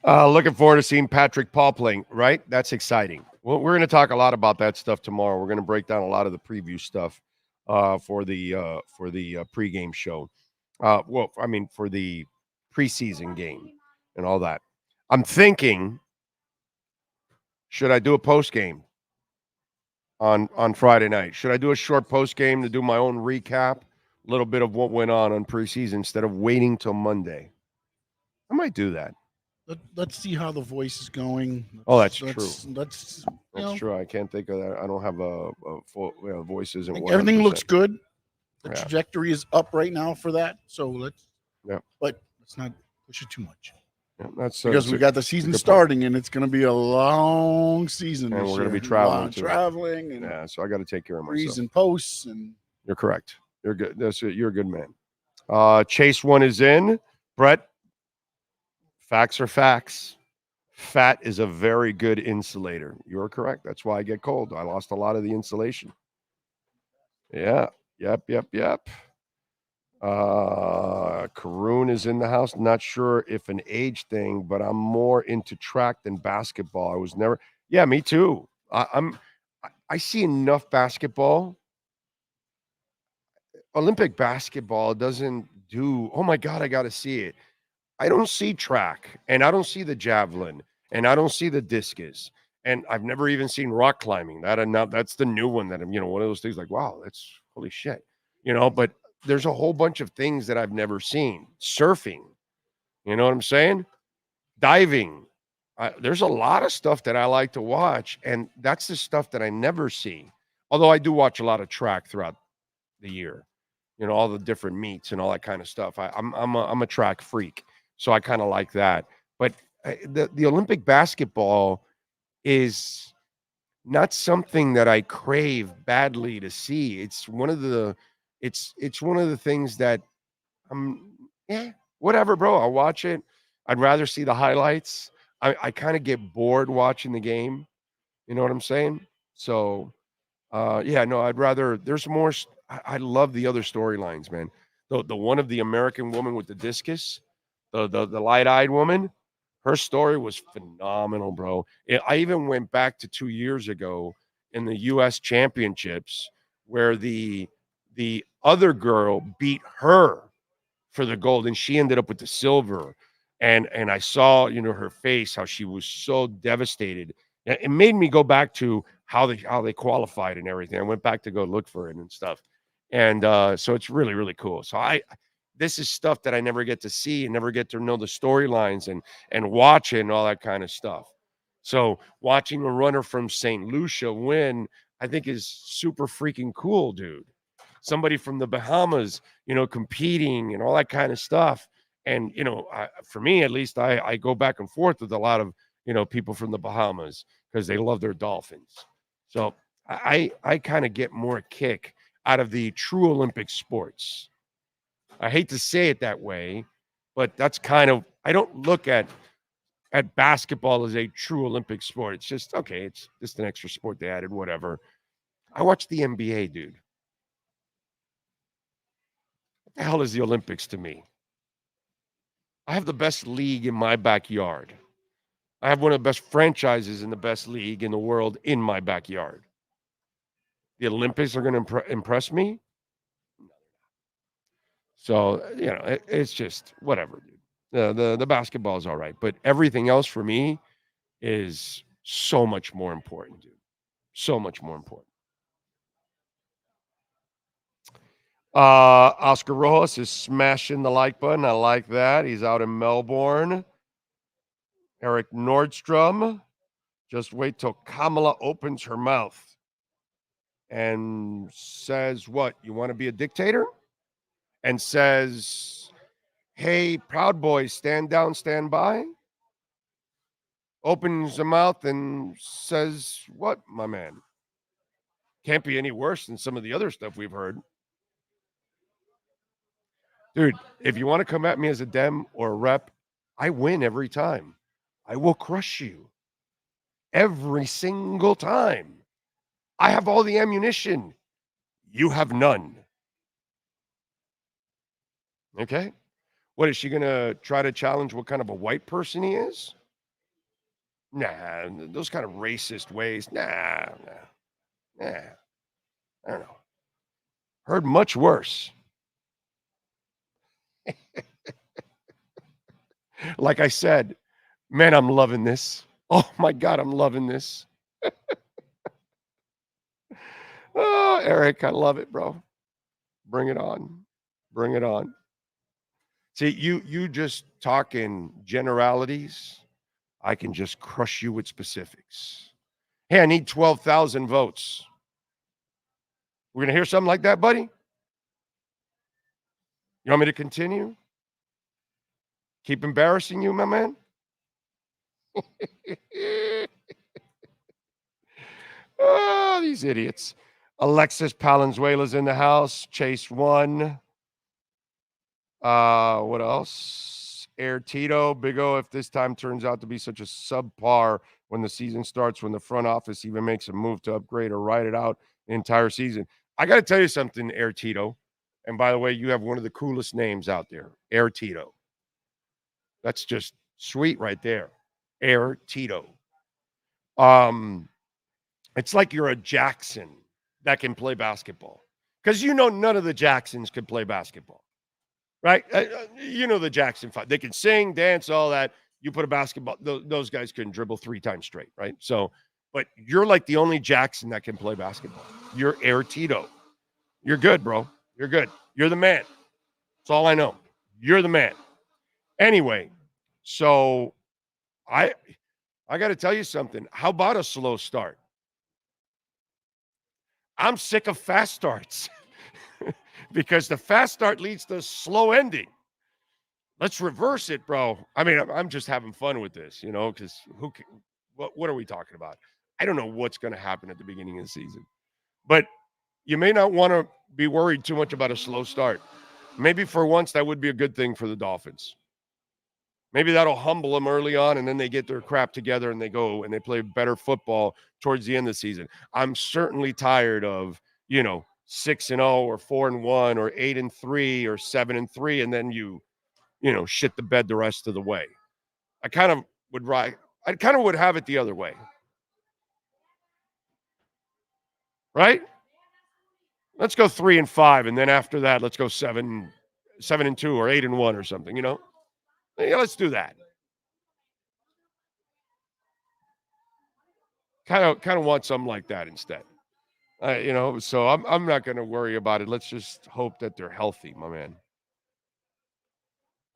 Speaker 2: Looking forward to seeing Patrick Paul playing, right? That's exciting. Well, we're going to talk a lot about that stuff tomorrow. We're going to break down a lot of the preview stuff for the pregame show. For the preseason game and all that. I'm thinking, should I do a post game on Friday night? Should I do a short post game to do my own recap, a little bit of what went on preseason instead of waiting till Monday? I might do that.
Speaker 8: Let's see how the voice is going.
Speaker 2: That's true.
Speaker 8: That's
Speaker 2: true. I can't think of that. I don't have a full voice isn't.
Speaker 8: Everything looks good. The trajectory is up right now for that. So let's.
Speaker 2: Yeah.
Speaker 8: But let's not push it too much.
Speaker 2: Yeah, that's
Speaker 8: because we got the season starting, and it's going to be a long season.
Speaker 2: And we're going to be traveling. And so I got to take care of myself.
Speaker 8: Pre's and posts, and
Speaker 2: you're correct. You're good. You're a good man. Chase one is in. Brett. Facts are facts. Fat is a very good insulator. You're correct. That's why I get cold. I lost a lot of the insulation. Yeah. Yep. Karoon is in the house. Not sure if an age thing, but I'm more into track than basketball. I was never. Yeah, me too. I see enough basketball. Olympic basketball doesn't do, oh my God, I got to see it. I don't see track, and I don't see the javelin, and I don't see the discus, and I've never even seen rock climbing. That's the new one that I'm, one of those things like, wow, that's holy shit, But there's a whole bunch of things that I've never seen. Surfing, you know what I'm saying? Diving. There's a lot of stuff that I like to watch, and that's the stuff that I never see. Although I do watch a lot of track throughout the year, all the different meets and all that kind of stuff. I'm a track freak, so I kind of like that. But the Olympic basketball is not something that I crave badly to see. It's one of the things that whatever, bro. I'll watch it. I'd rather see the highlights. I kind of get bored watching the game. You know what I'm saying? So, no, I'd rather. There's more. I love the other storylines, man. The one of the American woman with the discus, the light-eyed woman, her story was phenomenal, bro. I even went back to 2 years ago in the U.S. Championships where the other girl beat her for the gold, and she ended up with the silver. And I saw, her face, how she was so devastated. It made me go back to how they qualified and everything. I went back to go look for it and stuff. And so it's really, really cool. So this is stuff that I never get to see and never get to know the storylines and watch it and all that kind of stuff. So watching a runner from St. Lucia win, I think is super freaking cool, dude. Somebody from the Bahamas, competing and all that kind of stuff. And, for me, at least, I go back and forth with a lot of, people from the Bahamas because they love their dolphins. So I kind of get more kick out of the true Olympic sports. I hate to say it that way, but that's kind of, I don't look at basketball as a true Olympic sport. It's just, okay, it's just an extra sport they added, whatever. I watch the NBA, dude. What the hell is the Olympics to me? I have the best league in my backyard. I have one of the best franchises in the best league in the world in my backyard. The Olympics are going to impress me? So, it's just whatever, dude. The basketball is all right, but everything else for me is so much more important, dude. So much more important. Oscar Rojas is smashing the like button. I like that. He's out in Melbourne. Eric Nordstrom. Just wait till Kamala opens her mouth and says, what? You want to be a dictator? And says, hey, Proud Boys, stand down, stand by. Opens the mouth and says, what, my man? Can't be any worse than some of the other stuff we've heard. Dude, if you want to come at me as a Dem or a rep, I win every time. I will crush you every single time. I have all the ammunition. You have none. Okay? What, is she going to try to challenge what kind of a white person he is? Nah, those kind of racist ways. Nah. I don't know. Heard much worse. Like I said, man, I'm loving this. Oh my God, I'm loving this. Oh, Eric, I love it, bro. Bring it on. Bring it on. See, you just talk in generalities. I can just crush you with specifics. Hey, I need 12,000 votes. We're going to hear something like that, buddy? You want me to continue? Keep embarrassing you, my man? Oh, these idiots. Alexis Palenzuela's in the house. Chase won. What else? Air Tito. Big O, if this time turns out to be such a subpar when the season starts, when the front office even makes a move to upgrade or ride it out the entire season. I got to tell you something, Air Tito. And by the way, you have one of the coolest names out there, Air Tito. That's just sweet right there. Air Tito. It's like you're a Jackson that can play basketball. Because none of the Jacksons can play basketball, right? The Jackson 5. They can sing, dance, all that. You put a basketball, those guys couldn't dribble 3 times straight, right? So, but you're like the only Jackson that can play basketball. You're Air Tito. You're good, bro. You're good. You're the man. That's all I know. You're the man. Anyway, so I got to tell you something. How about a slow start? I'm sick of fast starts because the fast start leads to slow ending. Let's reverse it, bro. I mean, I'm just having fun with this, because what are we talking about? I don't know what's going to happen at the beginning of the season, but you may not want to be worried too much about a slow start. Maybe for once that would be a good thing for the Dolphins. Maybe that'll humble them early on, and then they get their crap together and they go and they play better football towards the end of the season. I'm certainly tired of, 6-0 or 4-1 or 8-3 or 7-3, and then you shit the bed the rest of the way. I kind of would have it the other way. Right? Let's go 3-5, and then after that, let's go 7-2 or 8-1 or something, Yeah, let's do that. Kind of want something like that instead. So I'm not going to worry about it. Let's just hope that they're healthy, my man.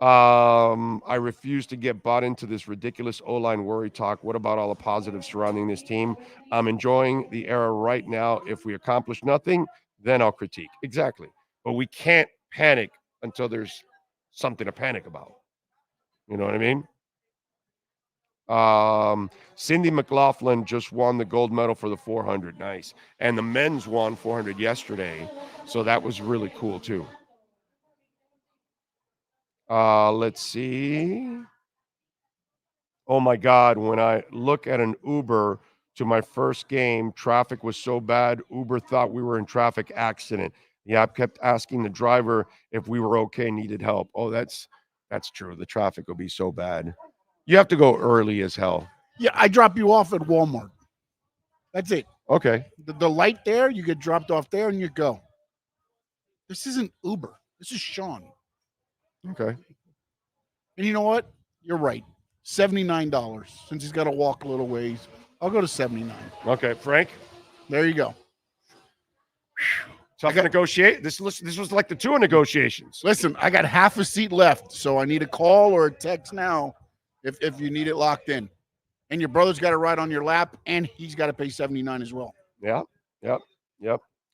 Speaker 2: I refuse to get bought into this ridiculous O-line worry talk. What about all the positives surrounding this team? I'm enjoying the era right now. If we accomplish nothing, then I'll critique. Exactly. But we can't panic until there's something to panic about. You know what I mean? Cindy McLaughlin just won the gold medal for the 400. Nice. And the men's won 400 yesterday. So that was really cool too. Let's see. Oh my God. When I look at an Uber to my first game, traffic was so bad. Uber thought we were in traffic accident. The app kept asking the driver if we were okay, needed help. Oh, that's true. The traffic will be so bad. You have to go early as hell.
Speaker 8: Yeah, I drop you off at Walmart. That's it.
Speaker 2: Okay.
Speaker 8: The light there, you get dropped off there and you go. This isn't Uber. This is Sean.
Speaker 2: Okay.
Speaker 8: And you know what? You're right. $79. Since he's got to walk a little ways, I'll go to $79.
Speaker 2: Okay, Frank.
Speaker 8: There you go.
Speaker 2: Tough to negotiate. This was like the tour negotiations.
Speaker 8: Listen, I got half a seat left, so I need a call or a text now if you need it locked in. And your brother's got to ride on your lap, and he's got to pay $79 as well.
Speaker 2: Yep.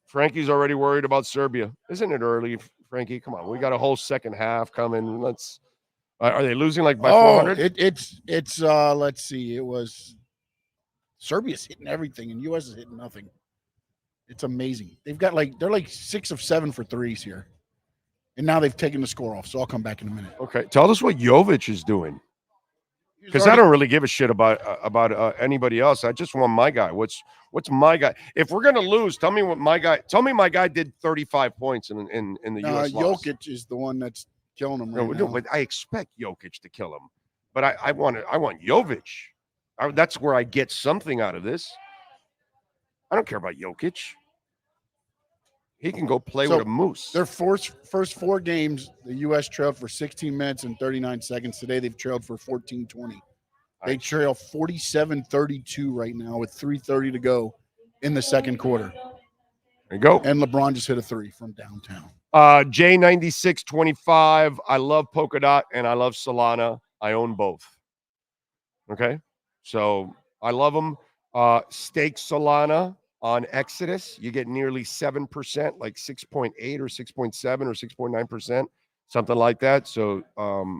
Speaker 2: Frankie's already worried about Serbia. Isn't it early, Frankie? Come on. We got a whole second half coming. Are they losing like by 400?
Speaker 8: It's let's see. It was Serbia's hitting everything, and U.S. is hitting nothing. It's amazing. They're like 6 of 7 for threes here. And now they've taken the score off, so I'll come back in a minute.
Speaker 2: Okay. Tell us what Jovic is doing. Because I don't really give a shit about anybody else. I just want my guy. What's my guy? If we're gonna lose, tell me my guy did 35 points in the U.S. loss.
Speaker 8: Jokic is the one that's killing him right now.
Speaker 2: But I expect Jokic to kill him. But I want Jovic. That's where I get something out of this. I don't care about Jokic. He can go play with a moose.
Speaker 8: Their first 4 games, the U.S. trailed for 16 minutes and 39 seconds. Today, they've trailed for 14:20. They trail 47-32 right now with 3:30 to go in the second quarter.
Speaker 2: There you go.
Speaker 8: And LeBron just hit a 3 from downtown.
Speaker 2: J9625. I love Polka Dot and I love Solana. I own both. Okay? So I love them. Stake Solana. On Exodus, you get nearly 7%, like 6.8 or 6.7 or 6.9%, something like that. So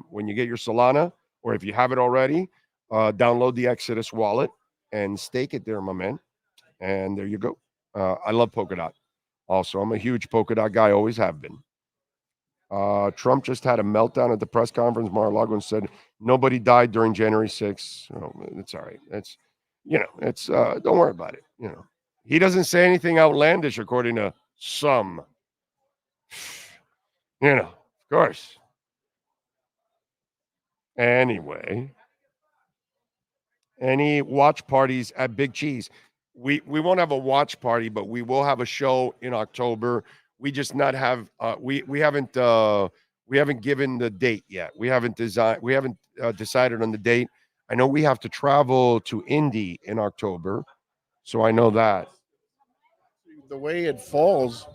Speaker 2: when you get your Solana, or if you have it already, download the Exodus wallet and stake it there, my man. And there you go. I love Polkadot. Also, I'm a huge Polkadot guy, always have been. Trump just had a meltdown at the press conference. Mar-a-Lago and said nobody died during January 6th. Oh, it's all right. It's, don't worry about it. He doesn't say anything outlandish, according to some. Of course. Anyway, any watch parties at Big Cheese? we won't have a watch party, but we will have a show in October. We just not have we haven't given the date yet. We haven't decided on the date. I know we have to travel to Indy in October, so I know that.
Speaker 8: The way it falls,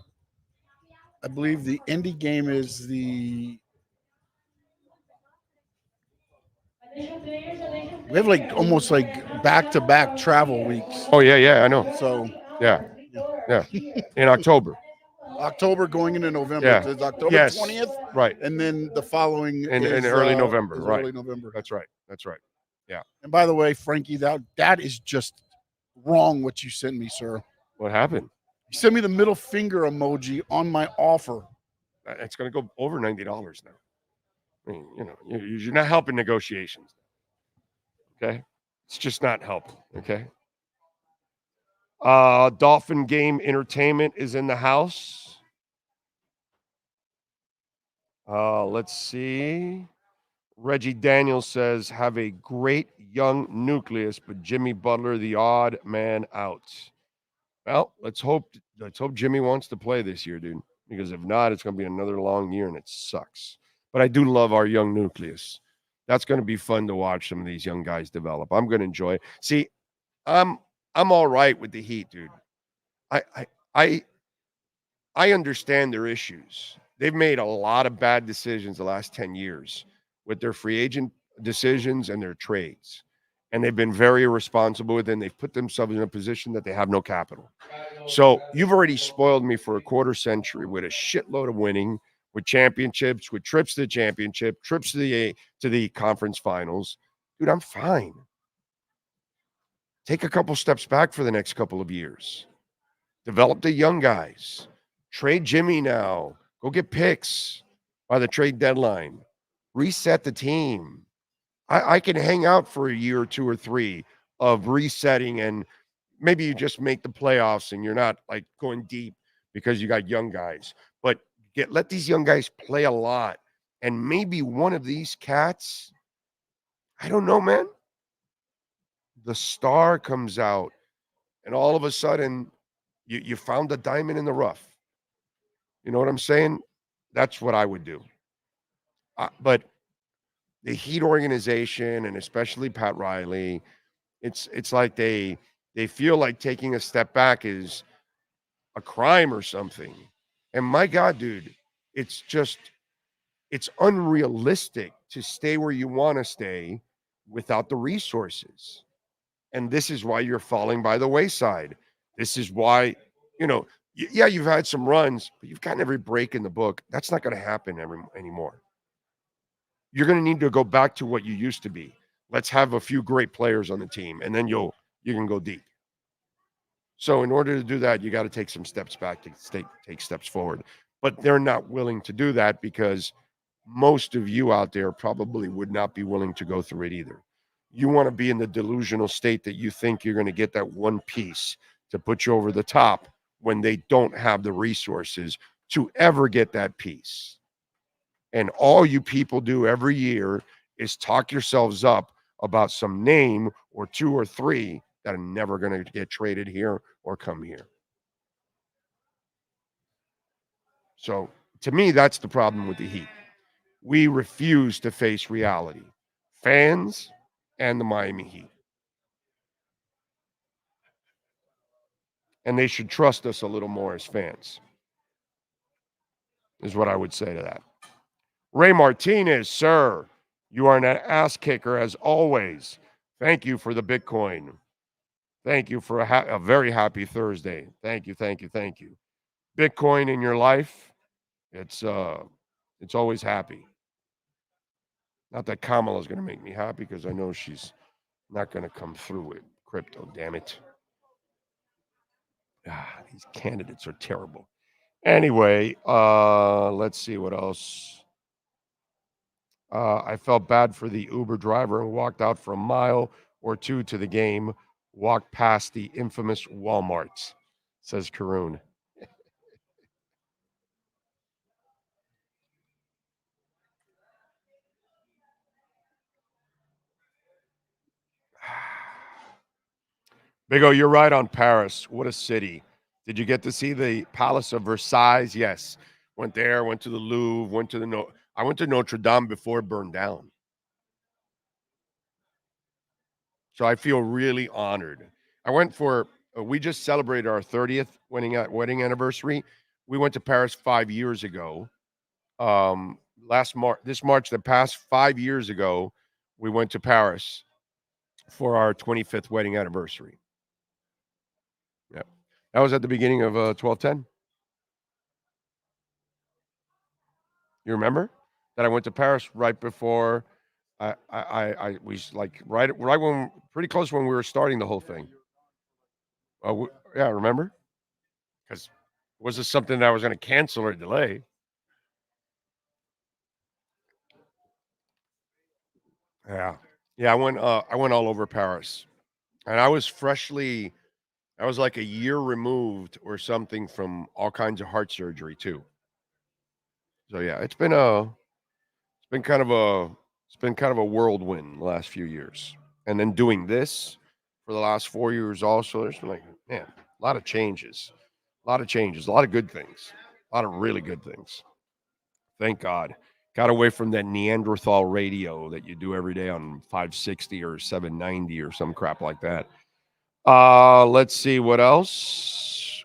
Speaker 8: I believe the indie game is we have like almost like back-to-back travel weeks.
Speaker 2: Oh yeah, I know.
Speaker 8: So
Speaker 2: Yeah, in October.
Speaker 8: October going into November.
Speaker 2: Yeah.
Speaker 8: It's October
Speaker 2: Yes.
Speaker 8: 20th,
Speaker 2: Right.
Speaker 8: and then the following
Speaker 2: In
Speaker 8: is
Speaker 2: early November.
Speaker 8: is
Speaker 2: Right.
Speaker 8: Early November.
Speaker 2: That's right. Yeah.
Speaker 8: And by the way, Frankie, that is just wrong what you sent me, sir.
Speaker 2: What happened?
Speaker 8: You sent me the middle finger emoji on my offer.
Speaker 2: It's going to go over $90 now. I mean, you're not helping negotiations. Okay, it's just not helping. Okay. Dolphin Game Entertainment is in the house. Let's see. Reggie Daniels says, have a great young nucleus, but Jimmy Butler, the odd man out. Well, let's hope Jimmy wants to play this year, dude. Because if not, it's going to be another long year, and it sucks. But I do love our young nucleus. That's going to be fun to watch some of these young guys develop. I'm going to enjoy it. See, I'm all right with the Heat, dude. I understand their issues. They've made a lot of bad decisions the last 10 years with their free agent decisions and their trades. And they've been very irresponsible with it, and they've put themselves in a position that they have no capital. So you've already spoiled me for a quarter century with a shitload of winning, with championships, with trips to the championship, trips to the conference finals. Dude, I'm fine. Take a couple steps back for the next couple of years. Develop the young guys. Trade Jimmy now. Go get picks by the trade deadline. Reset the team. I can hang out for a year or 2 or 3 of resetting, and maybe you just make the playoffs and you're not like going deep because you got young guys. But let these young guys play a lot. And maybe one of these cats, I don't know, man. The star comes out, and all of a sudden, you found a diamond in the rough. You know what I'm saying? That's what I would do. But the Heat organization, and especially Pat Riley, it's like they feel like taking a step back is a crime or something. And my God, dude, it's unrealistic to stay where you want to stay without the resources. And this is why you're falling by the wayside. This is why, you've had some runs, but you've gotten every break in the book. That's not going to happen anymore. You're going to need to go back to what you used to be. Let's have a few great players on the team, and then you can go deep. So in order to do that, you got to take some steps back to take steps forward. But they're not willing to do that because most of you out there probably would not be willing to go through it either. You want to be in the delusional state that you think you're going to get that one piece to put you over the top when they don't have the resources to ever get that piece. And all you people do every year is talk yourselves up about some name or 2 or 3 that are never going to get traded here or come here. So to me, that's the problem with the Heat. We refuse to face reality. Fans and the Miami Heat. And they should trust us a little more as fans, is what I would say to that. Ray Martinez, sir, you are an ass kicker as always. Thank you for the Bitcoin. Thank you for a very happy Thursday. Thank you. Bitcoin in your life, it's always happy. Not that Kamala's going to make me happy because I know she's not going to come through with crypto, damn it. These candidates are terrible. Anyway, let's see what else. I felt bad for the Uber driver and walked out for a mile or 2 to the game, walked past the infamous Walmart, says Karoon. Big O, you're right on Paris. What a city. Did you get to see the Palace of Versailles? Yes. Went there, went to the Louvre, went to the I went to Notre Dame before it burned down. So I feel really honored. I went for we just celebrated our 30th wedding anniversary. We went to Paris 5 years ago. This March, the past 5 years ago, we went to Paris for our 25th wedding anniversary. Yeah. That was at the beginning of 1210. You remember that I went to Paris right before we like right when pretty close when we were starting the whole thing. Yeah, remember? Because was this something that I was going to cancel or delay? Yeah, yeah. I went all over Paris, and I was like a year removed or something from all kinds of heart surgery too. So yeah, it's been kind of a whirlwind the last few years, and then doing this for the last 4 years also. There's been like, man, a lot of changes, a lot of good things, a lot of really good things. Thank God. Got away from that Neanderthal radio that you do every day on 560 or 790 or some crap like that. Let's see what else.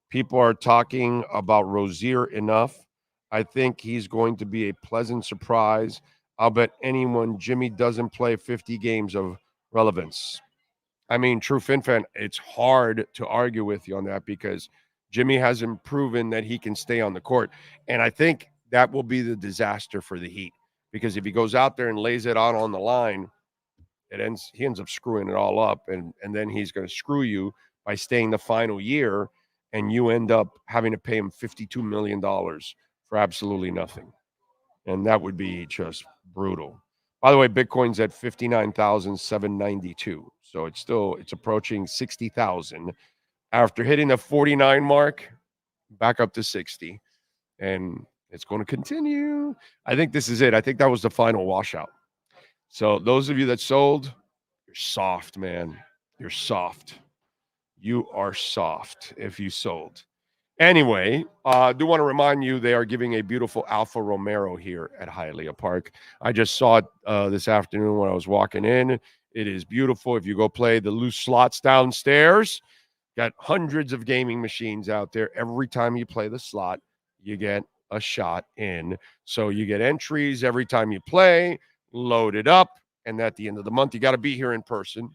Speaker 2: People are talking about Rozier enough. I think he's going to be a pleasant surprise. I'll bet anyone Jimmy doesn't play 50 games of relevance. I mean, true Fin fan, it's hard to argue with you on that because Jimmy hasn't proven that he can stay on the court. And I think that will be the disaster for the Heat because if he goes out there and lays it out on the line, he ends up screwing it all up. And then he's going to screw you by staying the final year. And you end up having to pay him $52 million for absolutely nothing. And that would be just brutal. By the way, Bitcoin's at 59,792. So it's approaching 60,000 after hitting the 49 mark, back up to 60. And it's going to continue. I think this is it. I think that was the final washout. So those of you that sold, you're soft, man. You're soft. You are soft if you sold. Anyway, I do want to remind you they are giving a beautiful Alfa Romero here at Hialeah Park. I just saw it this afternoon when I was walking in. It is beautiful. If you go play the loose slots downstairs, got hundreds of gaming machines out there. Every time you play the slot, you get a shot in. So you get entries every time you play, load it up. And at the end of the month, you got to be here in person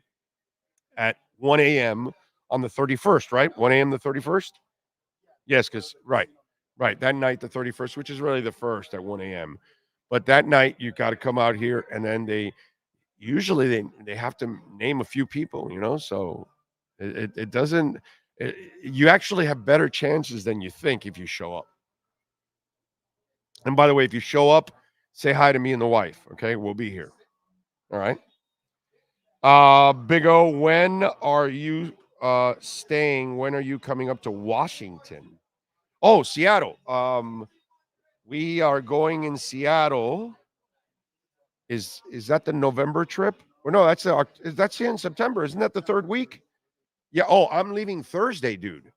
Speaker 2: at 1 a.m. on the 31st, right? 1 a.m. the 31st? Yes, because right. That night, the 31st, which is really the first at 1 a.m. But that night, you got to come out here, and then they have to name a few people, so it doesn't you actually have better chances than you think if you show up. And by the way, if you show up, say hi to me and the wife, okay? We'll be here. All right. Big O, when are you staying? When are you coming up to Washington? Oh, Seattle. We are going in Seattle. Is that the November trip? Or no, that's in September. Isn't that the third week? Yeah. Oh, I'm leaving Thursday, dude.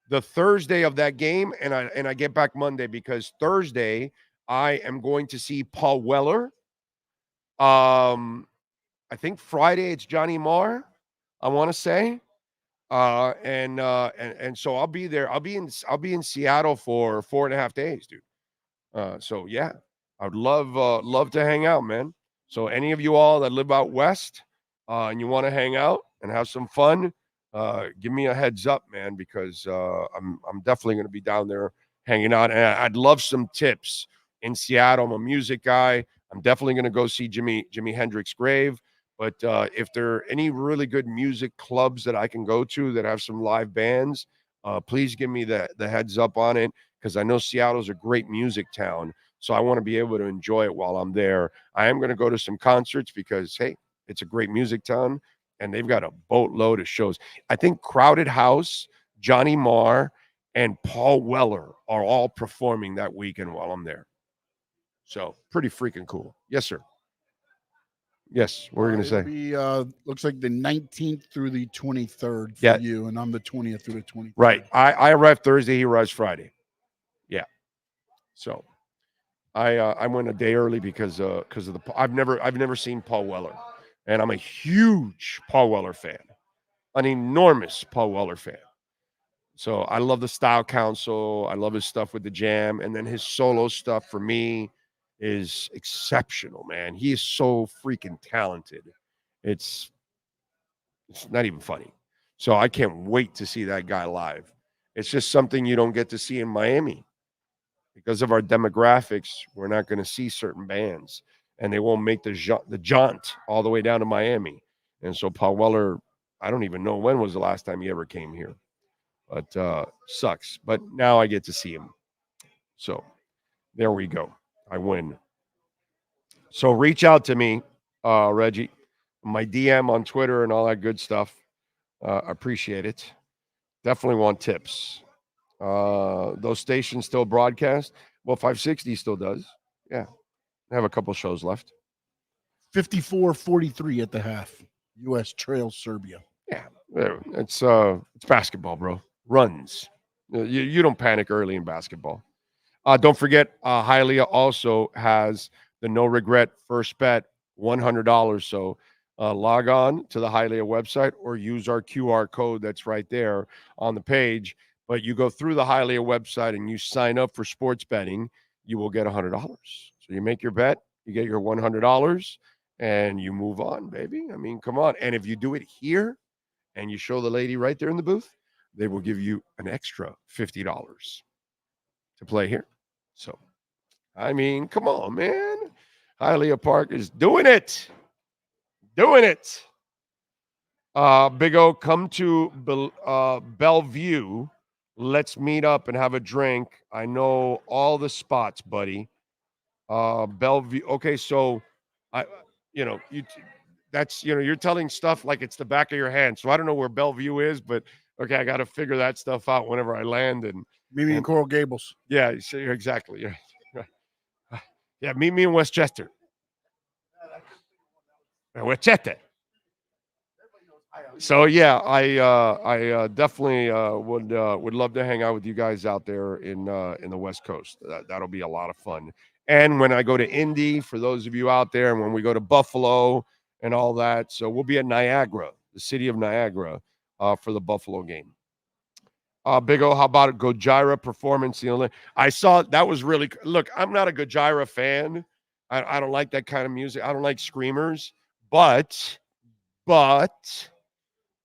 Speaker 2: The Thursday of that game, and I get back Monday because Thursday I am going to see Paul Weller. I think Friday it's Johnny Marr, I want to say. And so I'll be there. I'll be in Seattle for 4.5 days, dude. So yeah, I would love to hang out, man. So any of you all that live out west, and you want to hang out and have some fun, give me a heads up, man, because I'm definitely going to be down there hanging out. And I'd love some tips in Seattle. I'm a music guy. I'm definitely going to go see Jimi Hendrix grave. But if there are any really good music clubs that I can go to that have some live bands, please give me the heads up on it, because I know Seattle's a great music town. So I want to be able to enjoy it while I'm there. I am going to go to some concerts because, hey, it's a great music town, and they've got a boatload of shows. I think Crowded House, Johnny Marr, and Paul Weller are all performing that weekend while I'm there. So pretty freaking cool. Yes, sir. Yes, what were you going to
Speaker 8: It'll
Speaker 2: say?
Speaker 8: be looks like the 19th through the 23rd for
Speaker 2: Yeah.
Speaker 8: you, and I'm the 20th through the 23rd.
Speaker 2: Right. I arrive Thursday. He arrives Friday. Yeah. So I went a day early because of the. I've never seen Paul Weller, and I'm a huge Paul Weller fan, an enormous Paul Weller fan. So I love the Style Council. I love his stuff with the Jam, and then his solo stuff for me is exceptional, man. He is so freaking talented. It's not even funny. So I can't wait to see that guy live. It's just something you don't get to see in Miami. Because of our demographics, we're not going to see certain bands, and they won't make the jaunt all the way down to Miami. And so Paul Weller, I don't even know when was the last time he ever came here, but sucks. But now I get to see him. So there we go. I win. So reach out to me, Reggie, my DM on Twitter and all that good stuff. Appreciate it. Definitely want tips. Those stations still broadcast. Well, 560 still does. Yeah. I have a couple shows left.
Speaker 8: 54-43 at the half. U.S. trails Serbia.
Speaker 2: Yeah. It's basketball, bro. Runs. You don't panic early in basketball. Don't forget, Hialeah also has the no regret first bet, $100. So log on to the Hialeah website or use our QR code that's right there on the page. But you go through the Hialeah website and you sign up for sports betting, you will get $100. So you make your bet, you get your $100, and you move on, baby. I mean, come on. And if you do it here and you show the lady right there in the booth, they will give you an extra $50 to play here. So, I mean, come on, man. Hialeah Park is doing it. Doing it. Big O, come to Bellevue. Let's meet up and have a drink. I know all the spots, buddy. Bellevue. Okay, so you're telling stuff like it's the back of your hand. So I don't know where Bellevue is, but okay, I got to figure that stuff out whenever I land. And
Speaker 8: meet me in Coral Gables.
Speaker 2: Yeah, so exactly. Yeah, yeah. Meet me in Westchester. Westchester. So yeah, I definitely would love to hang out with you guys out there in the West Coast. That'll be a lot of fun. And when I go to Indy, for those of you out there, and when we go to Buffalo and all that, so we'll be at Niagara, the city of Niagara, for the Buffalo game. Big O, how about a Gojira performance? I saw that was really. Look, I'm not a Gojira fan. I don't like that kind of music. I don't like screamers, but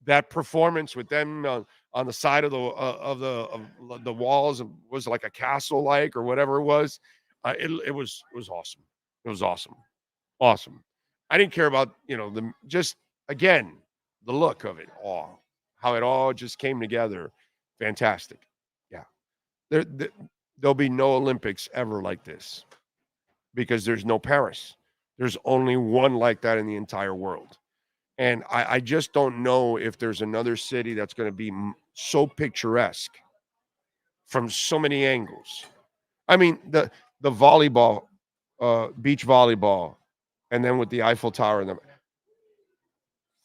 Speaker 2: that performance with them on the side of the walls was like a castle like or whatever it was. It was awesome. It was awesome. I didn't care about just again the look of it all, how it all just came together. Fantastic. Yeah, there'll be no Olympics ever like this because there's no Paris. There's only one like that in the entire world. And I just don't know if there's another city that's going to be so picturesque from so many angles. I mean, the volleyball, beach volleyball, and then with the Eiffel Tower.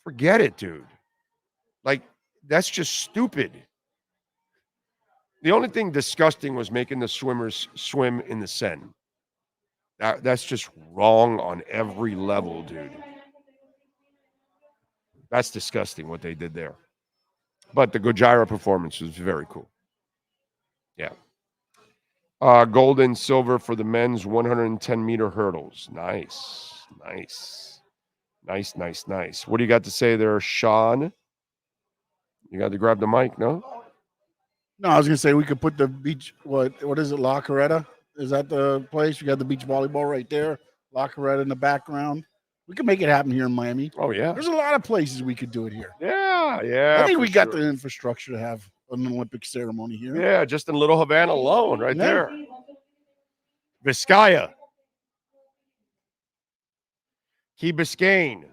Speaker 2: Forget it, dude. Like, that's just stupid. The only thing disgusting was making the swimmers swim in the Seine. That's just wrong on every level, dude. That's disgusting what they did there. But the Gojira performance was very cool. Yeah. Gold and silver for the men's 110-meter hurdles. Nice. What do you got to say there, Sean? You got to grab the mic, no?
Speaker 8: No, I was going to say we could put the beach, what is it, La Carreta? Is that the place? You got the beach volleyball right there. La Carreta in the background. We can make it happen here in Miami.
Speaker 2: Oh, yeah.
Speaker 8: There's a lot of places we could do it here.
Speaker 2: Yeah.
Speaker 8: I think we got the infrastructure to have an Olympic ceremony here.
Speaker 2: Yeah, just in Little Havana alone, right there. Vizcaya. Key Biscayne.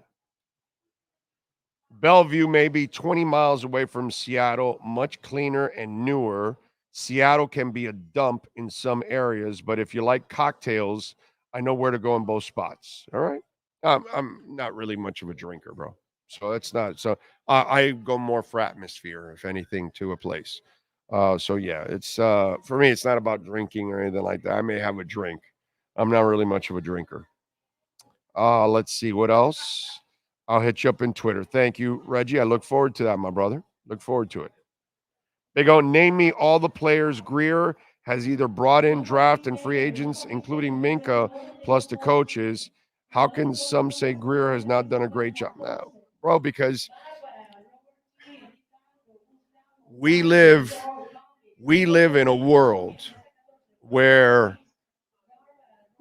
Speaker 2: Bellevue may be 20 miles away from Seattle, much cleaner and newer. Seattle can be a dump in some areas, but if you like cocktails, I know where to go in both spots. All right. I'm not really much of a drinker, bro. So that's not so. I go more for atmosphere, if anything, to a place. So yeah, it's for me. It's not about drinking or anything like that. I may have a drink. I'm not really much of a drinker. Let's see what else. I'll hit you up in Twitter. Thank you, Reggie. I look forward to that, my brother. Look forward to it. They go, name me all the players Greer has either brought in draft and free agents, including Minka, plus the coaches. How can some say Greer has not done a great job? No, bro, because we live in a world where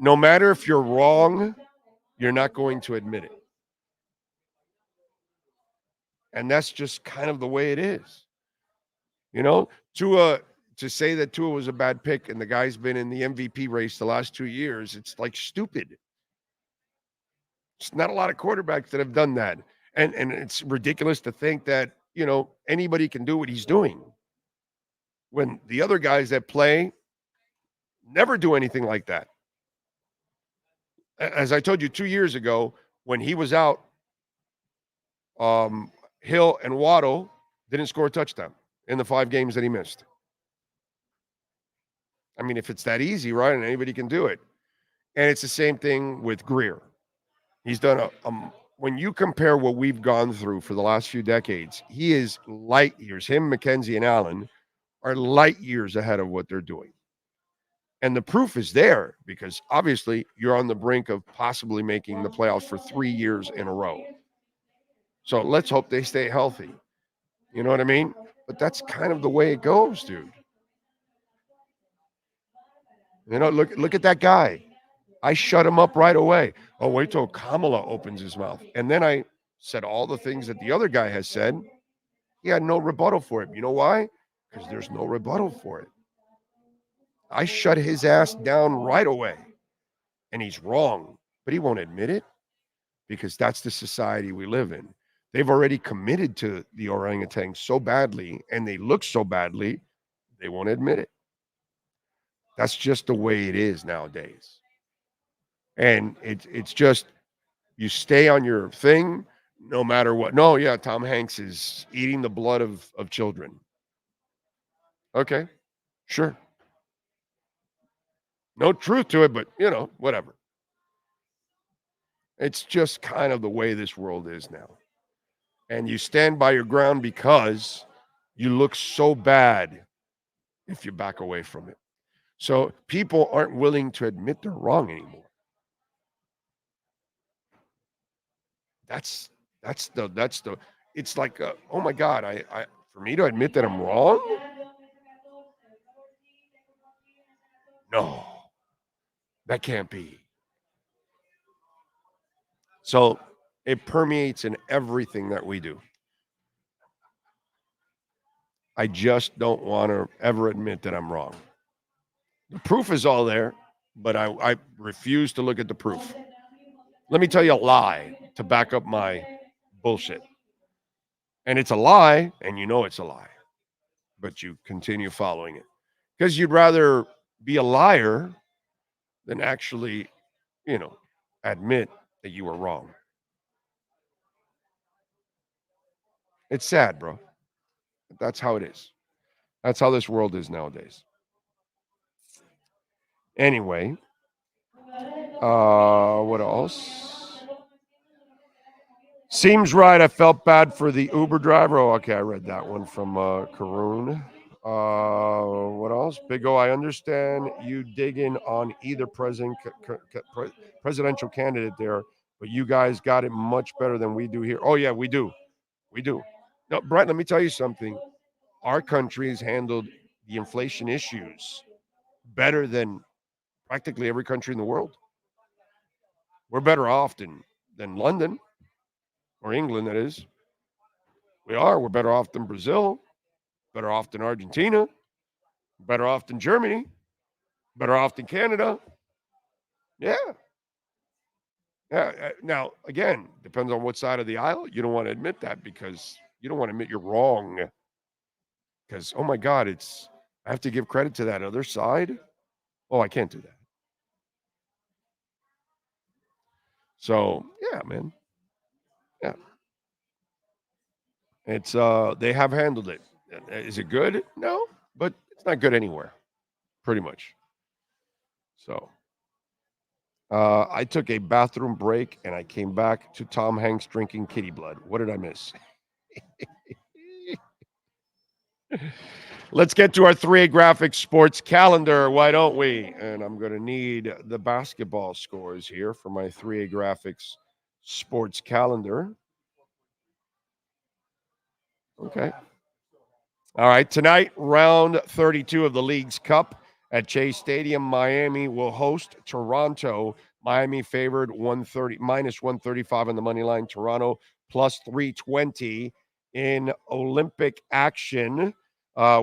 Speaker 2: no matter if you're wrong, you're not going to admit it. And that's just kind of the way it is. You know, to say that Tua was a bad pick and the guy's been in the MVP race the last 2 years, it's like stupid. It's not a lot of quarterbacks that have done that. And it's ridiculous to think that, you know, anybody can do what he's doing when the other guys that play never do anything like that. As I told you 2 years ago, when he was out, Hill and Waddle didn't score a touchdown in the 5 games that he missed. I mean, if it's that easy, right, and anybody can do it. And it's the same thing with Greer. He's done when you compare what we've gone through for the last few decades, he is light years. Him, McKenzie, and Allen are light years ahead of what they're doing. And the proof is there because obviously you're on the brink of possibly making the playoffs for 3 years in a row. So let's hope they stay healthy. You know what I mean? But that's kind of the way it goes, dude. You know, look at that guy. I shut him up right away. Oh, wait till Kamala opens his mouth. And then I said all the things that the other guy has said. He had no rebuttal for it. You know why? Because there's no rebuttal for it. I shut his ass down right away. And he's wrong, but he won't admit it because that's the society we live in. They've already committed to the orangutan so badly and they look so badly, they won't admit it. That's just the way it is nowadays. And it's just you stay on your thing no matter what. No, yeah, Tom Hanks is eating the blood of children. Okay, sure. No truth to it, but, you know, whatever. It's just kind of the way this world is now. And you stand by your ground because you look so bad if you back away from it. So people aren't willing to admit they're wrong anymore. That's the it's like oh my God, I for me to admit that I'm wrong? No. That can't be. So it permeates in everything that we do. I just don't want to ever admit that I'm wrong. The proof is all there, but I refuse to look at the proof. Let me tell you a lie to back up my bullshit. And it's a lie, and you know it's a lie, but you continue following it because you'd rather be a liar than actually, you know, admit that you were wrong. It's sad, bro. That's how it is. That's how this world is nowadays. Anyway, what else? Seems right. I felt bad for the Uber driver. Oh, okay, I read that one from Karoon. What else? Big O, I understand you digging on either presidential candidate there, but you guys got it much better than we do here. Oh, yeah, we do. We do. Now, Brett, let me tell you something. Our country has handled the inflation issues better than practically every country in the world. We're better off than London or England, that is. We are. We're better off than Brazil, better off than Argentina, better off than Germany, better off than Canada. Yeah. Yeah. Now, again, depends on what side of the aisle. You don't want to admit that because you don't want to admit you're wrong. Because, oh my God, I have to give credit to that other side. Oh, I can't do that. So, Yeah, man. Yeah. It's they have handled it. Is it good? No, but it's not good anywhere, pretty much. So I took a bathroom break and I came back to Tom Hanks drinking kitty blood. What did I miss? Let's get to our 3A Graphics sports calendar. Why don't we? And I'm going to need the basketball scores here for my 3A Graphics sports calendar. Okay. All right. Tonight, round 32 of the League's Cup at Chase Stadium. Miami will host Toronto. Miami favored minus 135 on the money line. Toronto plus 320 in Olympic action.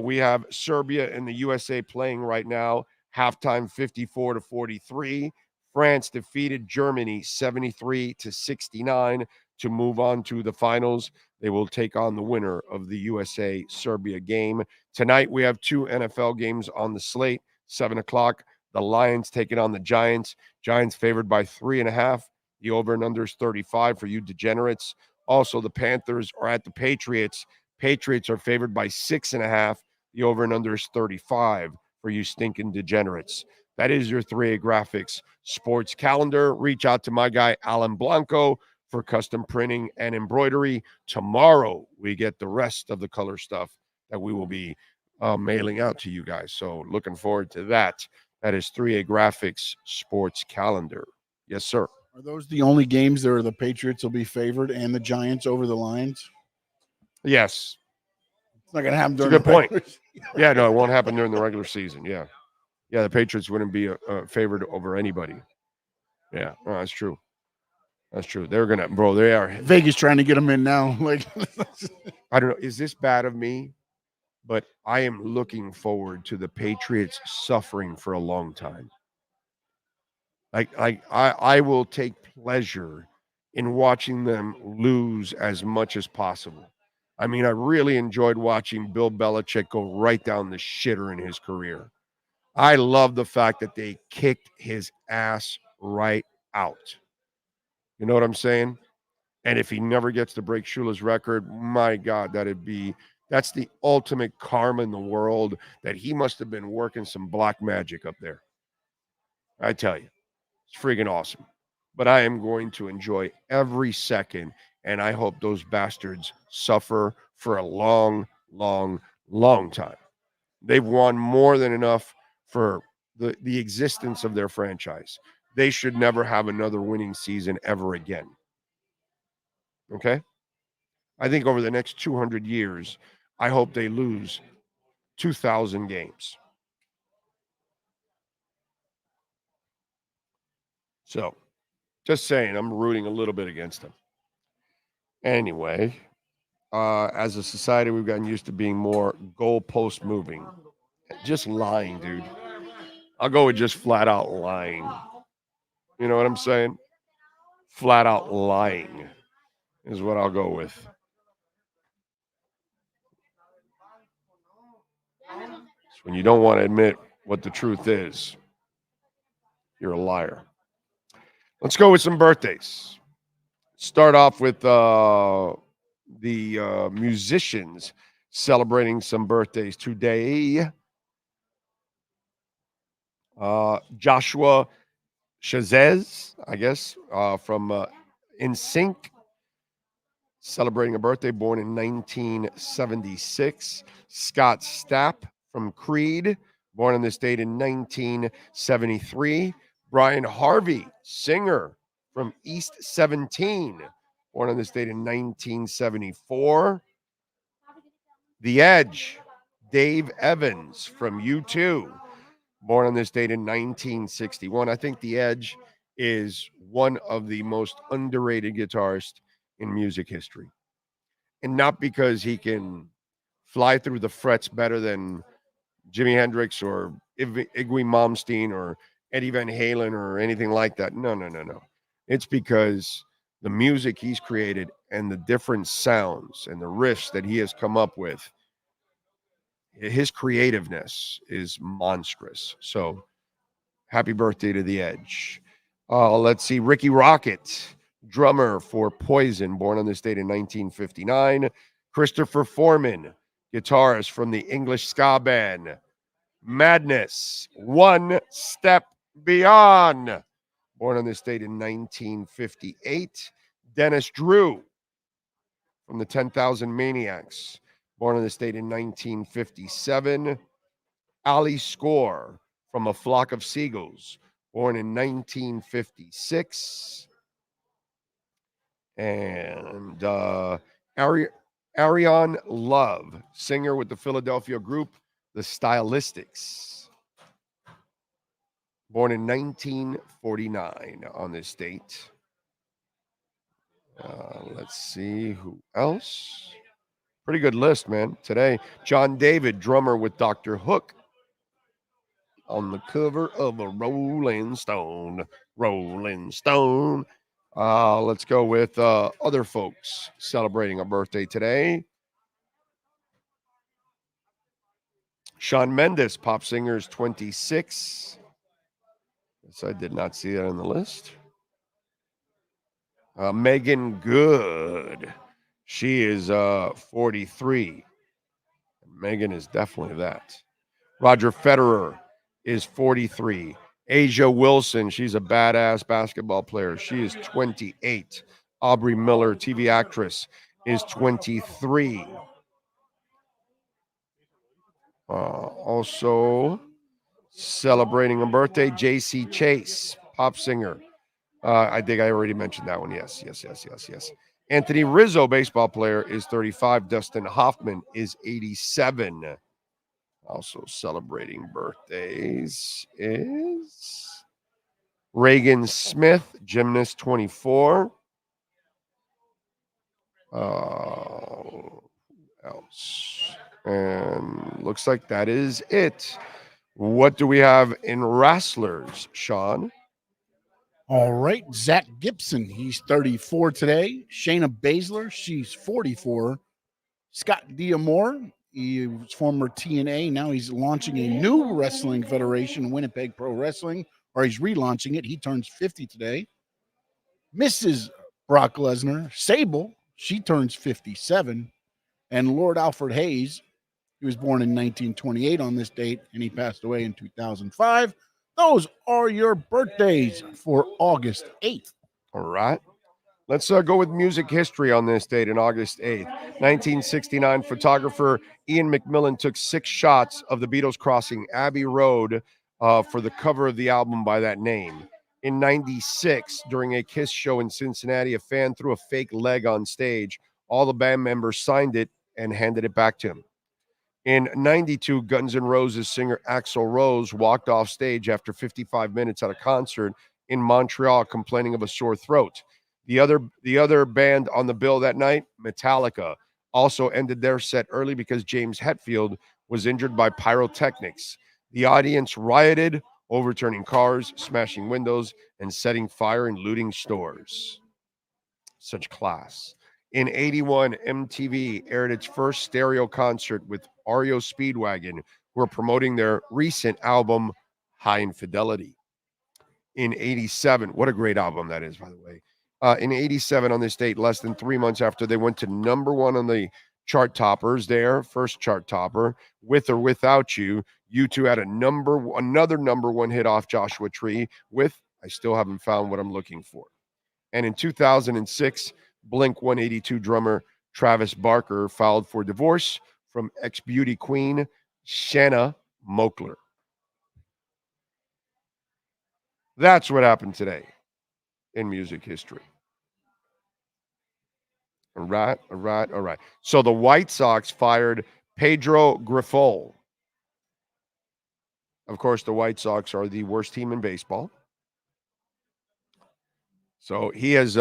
Speaker 2: We have Serbia and the USA playing right now. Halftime 54-43. France defeated Germany 73-69 to move on to the finals. They will take on the winner of the USA-Serbia game. Tonight, we have 2 NFL games on the slate. 7 o'clock, the Lions taking on the Giants. Giants favored by 3.5. The over and under is 35 for you degenerates. Also, the Panthers are at the Patriots. Patriots are favored by 6.5. The over and under is 35 for you stinking degenerates. That is your 3A Graphics sports calendar. Reach out to my guy, Alan Blanco, for custom printing and embroidery. Tomorrow, we get the rest of the color stuff that we will be mailing out to you guys. So looking forward to that. That is 3A Graphics sports calendar. Yes, sir.
Speaker 8: Are those the only games where the Patriots will be favored and the Giants over the Lions?
Speaker 2: Yes.
Speaker 8: It's not going to happen
Speaker 2: That's
Speaker 8: during
Speaker 2: a good point.
Speaker 8: regular season.
Speaker 2: Yeah, no, it won't happen during the regular season. Yeah. Yeah, the Patriots wouldn't be favored over anybody. Yeah, no, that's true. That's true. They're going to, bro, they are.
Speaker 8: Vegas trying to get them in now. Like,
Speaker 2: I don't know. Is this bad of me? But I am looking forward to the Patriots suffering for a long time. I will take pleasure in watching them lose as much as possible. I mean, I really enjoyed watching Bill Belichick go right down the shitter in his career. I love the fact that they kicked his ass right out. You know what I'm saying? And if he never gets to break Shula's record, my God, that's the ultimate karma in the world, that he must have been working some black magic up there. I tell you, it's freaking awesome. But I am going to enjoy every second, and I hope those bastards suffer for a long, long, long time. They've won more than enough for the existence of their franchise. They should never have another winning season ever again. Okay? I think over the next 200 years, I hope they lose 2,000 games. So, just saying, I'm rooting a little bit against them. Anyway, as a society, we've gotten used to being more goalpost moving. Just lying, dude. I'll go with just flat out lying. You know what I'm saying? Flat out lying is what I'll go with. It's when you don't want to admit what the truth is, you're a liar. Let's go with some birthdays. Start off with the musicians celebrating some birthdays today. Joshua Chazez, I guess, from NSYNC, celebrating a birthday, born in 1976. Scott Stapp from Creed, born on this date in 1973. Brian Harvey, singer from East 17, born on this date in 1974. The Edge, Dave Evans from U2, born on this date in 1961. I think The Edge is one of the most underrated guitarists in music history. And not because he can fly through the frets better than Jimi Hendrix or Iggy Malmsteen or Eddie Van Halen or anything like that. No. It's because the music he's created and the different sounds and the riffs that he has come up with, his creativeness is monstrous. So happy birthday to The Edge. Let's see. Ricky Rocket, drummer for Poison, born on this date in 1959. Christopher Foreman, guitarist from the English ska band Madness, One Step Beyond, born on this date in 1958. Dennis Drew from the 10,000 Maniacs, born on this date in 1957. Ali Score from A Flock of Seagulls, born in 1956. And Ariane Love, singer with the Philadelphia group The Stylistics, born in 1949 on this date. Let's see who else. Pretty good list, man. Today, John David, drummer with Dr. Hook, on the cover of a Rolling Stone. Rolling Stone. Let's go with other folks celebrating a birthday today. Shawn Mendes, pop singer, is 26. Yes, I did not see that on the list. Megan Good, she is 43. Megan is definitely that. Roger Federer is 43. Asia Wilson, she's a badass basketball player. She is 28. Aubrey Miller, TV actress, is 23. Also celebrating a birthday, J.C. Chase, pop singer. I think I already mentioned that one. Yes. Anthony Rizzo, baseball player, is 35. Dustin Hoffman is 87. Also celebrating birthdays is Reagan Smith, gymnast, 24. Else? And looks like that is it. What do we have in wrestlers, Sean?
Speaker 8: All right, Zach Gibson, he's 34 today. Shayna Baszler, she's 44. Scott D'Amore, he was former TNA. Now he's launching a new wrestling federation, Winnipeg Pro Wrestling, or he's relaunching it. He turns 50 today. Mrs. Brock Lesnar, Sable, she turns 57. And Lord Alfred Hayes, he was born in 1928 on this date, and he passed away in 2005. Those are your birthdays for August 8th.
Speaker 2: All right. Let's go with music history on this date, in August 8th. 1969, photographer Ian McMillan took 6 shots of the Beatles crossing Abbey Road for the cover of the album by that name. In 96, during a Kiss show in Cincinnati, a fan threw a fake leg on stage. All the band members signed it and handed it back to him. In 92, Guns N' Roses singer Axl Rose walked off stage after 55 minutes at a concert in Montreal complaining of a sore throat. The other band on the bill that night, Metallica, also ended their set early because James Hetfield was injured by pyrotechnics. The audience rioted, overturning cars, smashing windows, and setting fire and looting stores. Such class. In 81, MTV aired its first stereo concert with REO Speedwagon, who are promoting their recent album, High Infidelity. In 87, what a great album that is, by the way. In 87, on this date, less than 3 months after they went to number 1 on the chart toppers, their first chart topper, With or Without You, U2 had another number 1 hit off Joshua Tree with I Still Haven't Found What I'm Looking For. And in 2006, Blink-182 drummer Travis Barker filed for divorce from ex-beauty queen Shanna Moakler. That's what happened today in music history. All right. So the White Sox fired Pedro Grifol. Of course, the White Sox are the worst team in baseball. So he's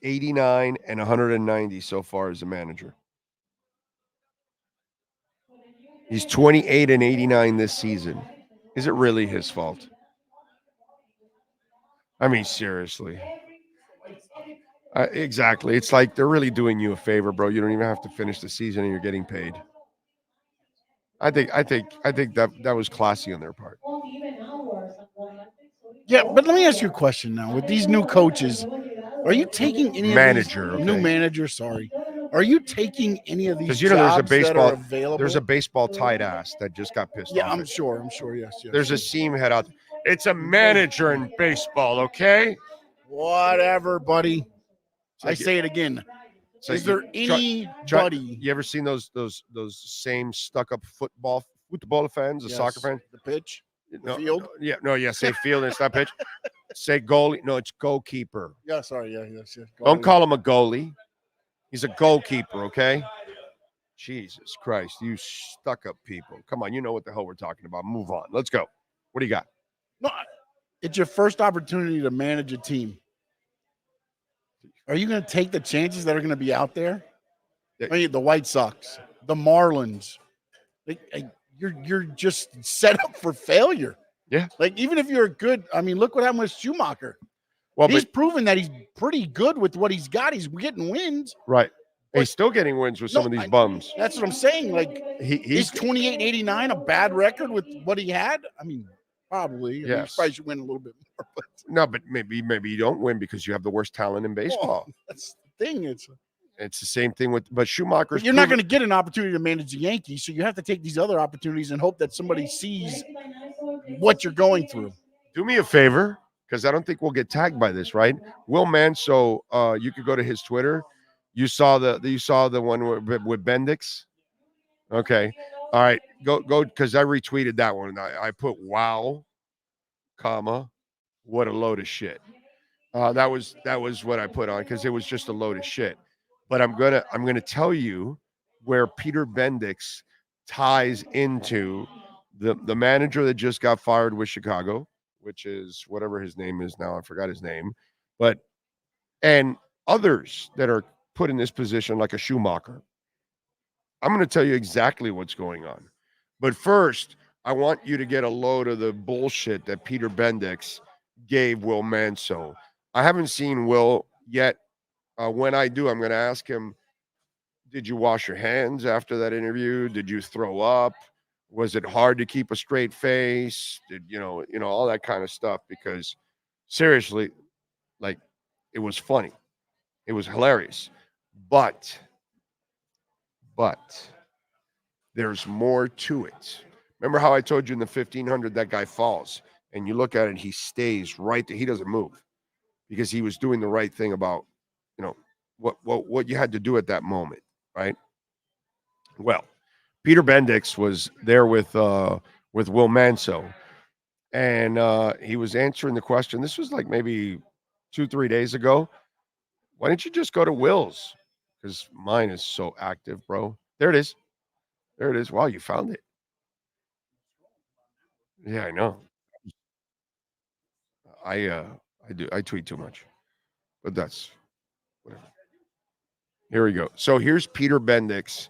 Speaker 2: 89 and 190 so far as a manager. He's 28 and 89 this season. Is it really his fault? I mean, seriously. Exactly. It's like they're really doing you a favor, bro. You don't even have to finish the season and you're getting paid. I think that was classy on their part.
Speaker 8: Yeah, but let me ask you a question now. With these new coaches, Are you taking any
Speaker 2: Manager,
Speaker 8: of these new
Speaker 2: okay.
Speaker 8: manager? Sorry, are you taking any of these
Speaker 2: Because you know, there's a
Speaker 8: jobs that
Speaker 2: baseball.
Speaker 8: are available?
Speaker 2: There's a baseball tight ass that just got pissed
Speaker 8: Yeah,
Speaker 2: off.
Speaker 8: I'm sure. Yes.
Speaker 2: There's a seam head out. It's a manager in baseball, okay?
Speaker 8: Whatever, buddy.
Speaker 2: So
Speaker 8: I say it again.
Speaker 2: So
Speaker 8: Is there anybody?
Speaker 2: You ever seen those same stuck up football fans, the soccer fans?
Speaker 8: The pitch, the
Speaker 2: No,
Speaker 8: field.
Speaker 2: Yeah. Say field, it's not pitch. Say goalie. No, it's goalkeeper.
Speaker 8: Yeah, sorry. Yes.
Speaker 2: Don't call him a goalie. He's a goalkeeper, okay? Jesus Christ, you stuck up people. Come on, you know what the hell we're talking about. Move on. Let's go. What do you got?
Speaker 8: No, it's your first opportunity to manage a team. Are you going to take the chances that are going to be out there? I mean, the White Sox, the Marlins. You're just set up for failure.
Speaker 2: Yeah.
Speaker 8: Like, even if you're good, I mean, look what happened with Schumacher.
Speaker 2: Well,
Speaker 8: he's proven that he's pretty good with what he's got. He's getting wins.
Speaker 2: Right. He's still getting wins with some of these bums.
Speaker 8: That's what I'm saying. Like,
Speaker 2: he's
Speaker 8: 28-89, a bad record with what he had. I mean, probably. I mean, he probably should win a little bit more. But
Speaker 2: no, but maybe you don't win because you have the worst talent in baseball.
Speaker 8: That's the thing. It's
Speaker 2: the same thing but Schumacher.
Speaker 8: You're not going to get an opportunity to manage the Yankees, so you have to take these other opportunities and hope that somebody sees what you're going through.
Speaker 2: Do me a favor, because I don't think we'll get tagged by this, right? Will Manso, you could go to his Twitter. You saw the one with Bendix. Okay, all right, go because I retweeted that one. I put wow, comma, what a load of shit. That was what I put on because it was just a load of shit. But I'm gonna tell you where Peter Bendix ties into the manager that just got fired with Chicago, which is whatever his name is now. I forgot his name, and others that are put in this position like a Schumacher. I'm going to tell you exactly what's going on. But first, I want you to get a load of the bullshit that Peter Bendix gave Will Manso. I haven't seen Will yet. When I do, I'm going to ask him, did you wash your hands after that interview? Did you throw up? Was it hard to keep a straight face? Did you know all that kind of stuff? Because seriously, like, it was funny. It was hilarious. But there's more to it. Remember how I told you in the 1500 that guy falls and you look at it, he stays right there. He doesn't move because he was doing the right thing about, what you had to do at that moment, right? Well, Peter Bendix was there with Will Manso, and he was answering the question. This was like maybe 2-3 days ago. Why didn't you just go to Will's? Because mine is so active, bro. There it is. Wow, you found it. Yeah, I know. I tweet too much, but that's whatever. Here we go. So here's Peter Bendix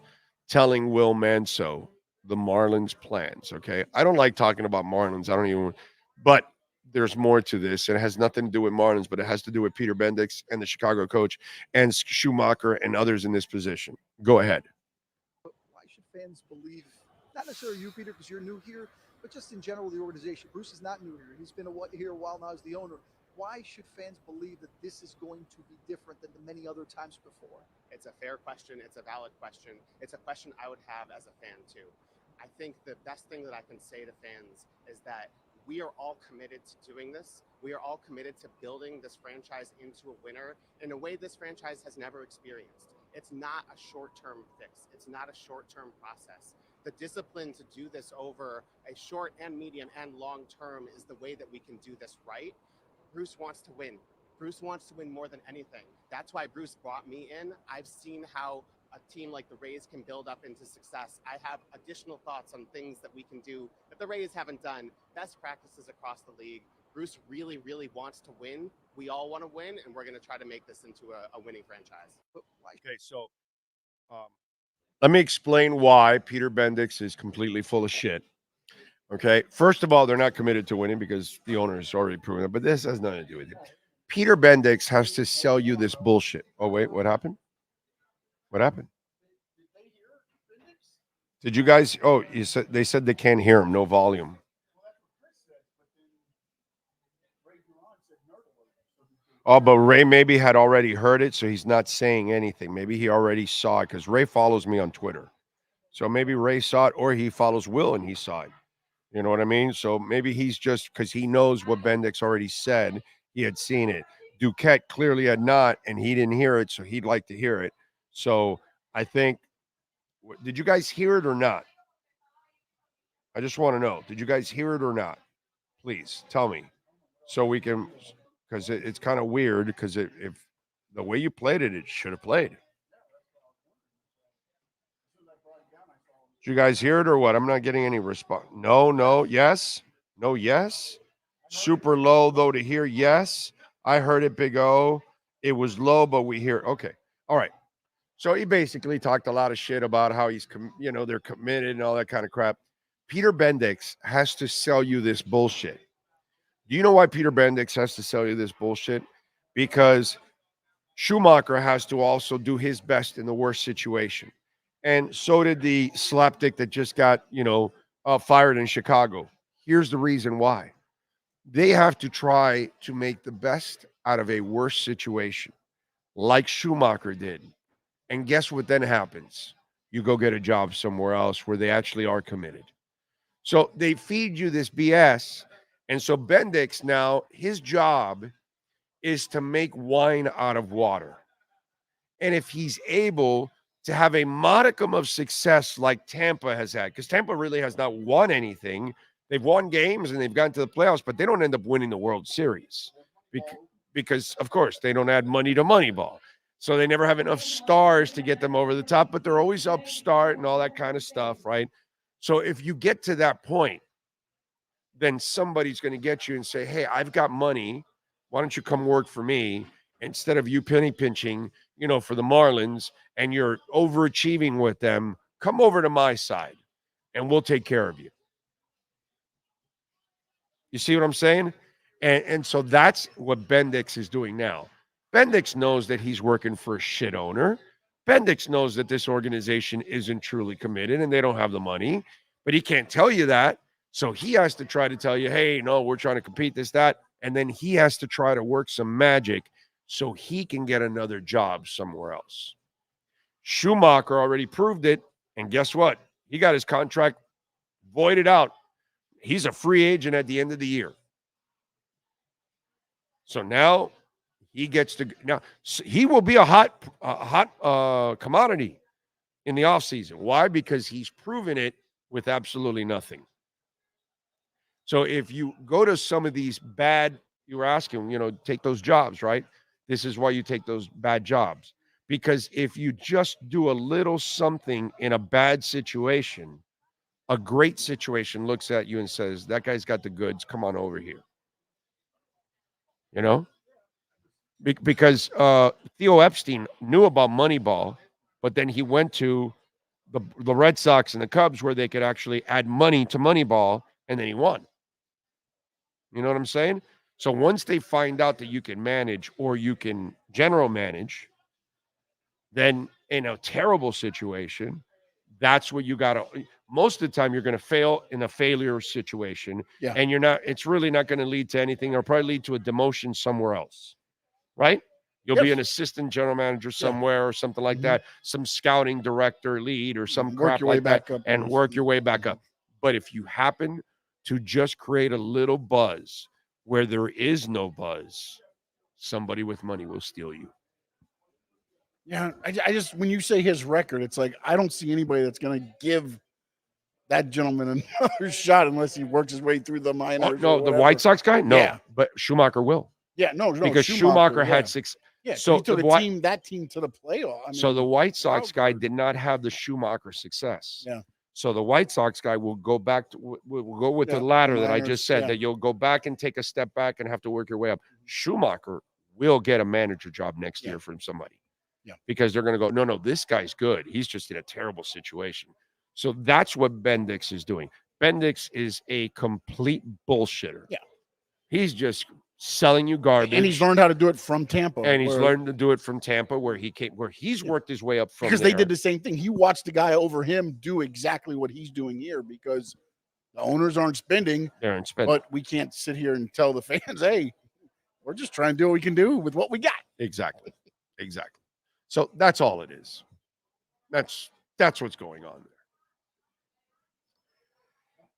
Speaker 2: telling Will Manso the Marlins plans. Okay, I don't like talking about Marlins. I don't even. But there's more to this. It has nothing to do with Marlins, but it has to do with Peter Bendix and the Chicago coach and Schumacher and others in this position. Go ahead.
Speaker 9: Why should fans believe, not necessarily you, Peter, because you're new here, but just in general, the organization? Bruce is not new here. He's been here a while now as the owner. Why should fans believe that this is going to be different than the many other times before?
Speaker 10: It's a fair question. It's a valid question. It's a question I would have as a fan, too. I think the best thing that I can say to fans is that we are all committed to doing this. We are all committed to building this franchise into a winner in a way this franchise has never experienced. It's not a short-term fix. It's not a short-term process. The discipline to do this over a short and medium and long term is the way that we can do this right. Bruce wants to win. Bruce wants to win more than anything. That's why Bruce brought me in. I've seen how a team like the Rays can build up into success. I have additional thoughts on things that we can do that the Rays haven't done, best practices across the league. Bruce really, really wants to win. We all want to win, and we're going to try to make this into a winning franchise.
Speaker 2: Okay, so let me explain why Peter Bendix is completely full of shit. Okay, first of all, they're not committed to winning because the owner has already proven it, but this has nothing to do with it. Peter Bendix has to sell you this bullshit. Oh, wait, what happened? What happened? Did you guys? Oh, they said they can't hear him. No volume. Oh, but Ray maybe had already heard it, so he's not saying anything. Maybe he already saw it because Ray follows me on Twitter. So maybe Ray saw it, or he follows Will and he saw it. You know what I mean? So maybe he's just because he knows what Bendix already said, he had seen it. Duquette clearly had not, and he didn't hear it, so he'd like to hear it. So I think, did you guys hear it or not? I just want to know. Did you guys hear it or not? Please tell me so we can, because it's kind of weird because if the way you played it, it should have played. Did you guys hear it or what? I'm not getting any response. No, yes. No, yes. Super low, though, to hear. Yes. I heard it, Big O. It was low, but we hear. Okay. All right. So he basically talked a lot of shit about how he's, they're committed and all that kind of crap. Peter Bendix has to sell you this bullshit. Do you know why Peter Bendix has to sell you this bullshit? Because Schumacher has to also do his best in the worst situation. And so did the slapdick that just got, fired in Chicago. Here's the reason why. They have to try to make the best out of a worse situation, like Schumacher did. And guess what then happens? You go get a job somewhere else where they actually are committed. So they feed you this BS. And so Bendix now, his job is to make wine out of water. And if he's able to have a modicum of success like Tampa has had, because Tampa really has not won anything. They've won games and they've gotten to the playoffs, but they don't end up winning the World Series because, of course, they don't add money to Moneyball. So they never have enough stars to get them over the top, but they're always upstart and all that kind of stuff, right? So if you get to that point, then somebody's going to get you and say, hey, I've got money. Why don't you come work for me instead of you penny pinching, for the Marlins and you're overachieving with them? Come over to my side and we'll take care of you. You see what I'm saying? And so that's what Bendix is doing now. Bendix knows that he's working for a shit owner. Bendix knows that this organization isn't truly committed and they don't have the money, but he can't tell you that. So he has to try to tell you, hey, no, we're trying to compete, this, that. And then he has to try to work some magic so he can get another job somewhere else. Schumacher already proved it. And guess what? He got his contract voided out. He's a free agent at the end of the year. So now he gets to, now he will be a hot commodity in the offseason. Why? Because he's proven it with absolutely nothing. So if you go to some of these bad, you were asking, take those jobs, right? This is why you take those bad jobs. Because if you just do a little something in a bad situation, a great situation looks at you and says, that guy's got the goods. Come on over here. Because Theo Epstein knew about Moneyball, but then he went to the Red Sox and the Cubs where they could actually add money to Moneyball, and then he won. You know what I'm saying? So once they find out that you can manage or you can general manage, then in a terrible situation, that's what you got to, most of the time you're going to fail in a failure situation.
Speaker 8: Yeah.
Speaker 2: And it's really not going to lead to anything. It'll probably lead to a demotion somewhere else, right? You'll be an assistant general manager somewhere or something like that, some scouting director, lead, or some crap like that, and work your way back up. But if you happen to just create a little buzz where there is no buzz, somebody with money will steal you.
Speaker 8: Yeah, I just, when you say his record, it's like, I don't see anybody that's going to give that gentleman another shot unless he works his way through the minors.
Speaker 2: No, the White Sox guy? No, but Schumacher will.
Speaker 8: Yeah, no,
Speaker 2: because Schumacher had six.
Speaker 8: Yeah,
Speaker 2: so
Speaker 8: he took that team to the playoff. I mean,
Speaker 2: so the White Sox guy did not have the Schumacher success.
Speaker 8: Yeah.
Speaker 2: So the White Sox guy will go back to will go with the ladder that I just said, that you'll go back and take a step back and have to work your way up. Schumacher will get a manager job next year from somebody.
Speaker 8: Yeah.
Speaker 2: Because they're going to go, no, this guy's good. He's just in a terrible situation. So that's what Bendix is doing. Bendix is a complete bullshitter.
Speaker 8: Yeah.
Speaker 2: He's just selling you garbage.
Speaker 8: And he's learned how to do it from Tampa.
Speaker 2: And he's learned to do it from Tampa, where he's worked his way up from
Speaker 8: because
Speaker 2: there.
Speaker 8: They did the same thing. He watched the guy over him do exactly what he's doing here, because the owners aren't spending.
Speaker 2: They're spending.
Speaker 8: But we can't sit here and tell the fans, hey, We're just trying to do what we can do with what we got.
Speaker 2: Exactly. So that's all it is. That's what's going on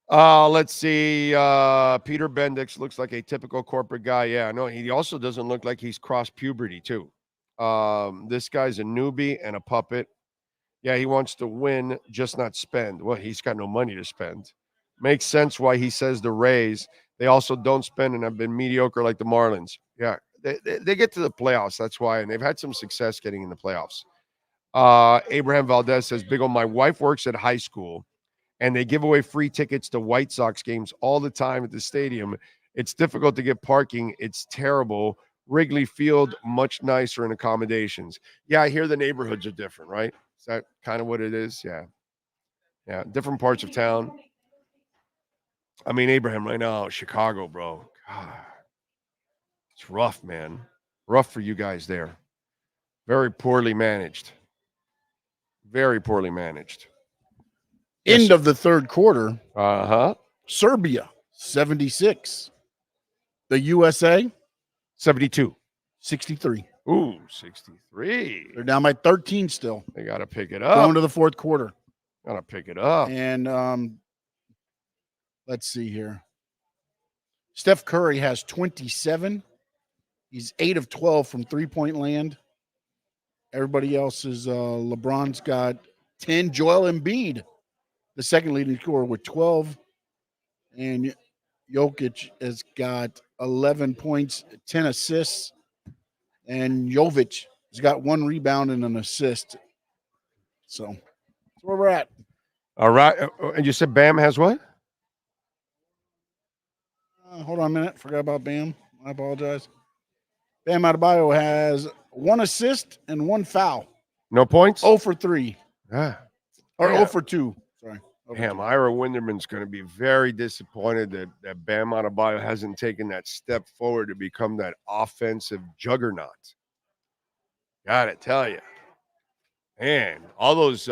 Speaker 2: there. Let's see. Peter Bendix looks like a typical corporate guy. Yeah, no, he also doesn't look like he's crossed puberty too. This guy's a newbie and a puppet. Yeah, he wants to win, just not spend. Well, he's got no money to spend. Makes sense why he says the Rays. They also don't spend and have been mediocre like the Marlins. Yeah, they get to the playoffs. That's why, and they've had some success getting in the playoffs. Abraham Valdez says, Big O, my wife works at high school, and they give away free tickets to White Sox games all the time at the stadium. It's difficult to get parking. It's terrible. Wrigley Field, much nicer in accommodations. Yeah, I hear the neighborhoods are different, right? Is that kind of what it is? Yeah. Different parts of town. I mean, Abraham, right now, Chicago, bro. God, it's rough, man. Rough for you guys there. Very poorly managed. Very poorly managed.
Speaker 8: End of the third quarter.
Speaker 2: Serbia,
Speaker 8: 76. The USA,
Speaker 2: 72.
Speaker 8: 63.
Speaker 2: Ooh, 63.
Speaker 8: They're down by 13 still.
Speaker 2: They got to pick it up.
Speaker 8: Going to the fourth quarter.
Speaker 2: Got to pick it up.
Speaker 8: And let's see here. Steph Curry has 27. He's 8 of 12 from three-point land. Everybody else is LeBron's got 10. Joel Embiid, the second leading scorer, with 12. And Jokic has got 11 points, 10 assists. And Jovic has got 1 rebound and an assist. So that's where we're at.
Speaker 2: All right. And you said Bam has what?
Speaker 8: Hold on a minute. Forgot about Bam. I apologize. Bam Adebayo has 1 assist and 1 foul.
Speaker 2: No points?
Speaker 8: 0 for 3.
Speaker 2: Ah.
Speaker 8: Or
Speaker 2: Yeah.
Speaker 8: 0 for 2. Sorry.
Speaker 2: Damn, Ira Winderman's going to be very disappointed that Bam Adebayo hasn't taken that step forward to become that offensive juggernaut. Gotta tell you, man, all those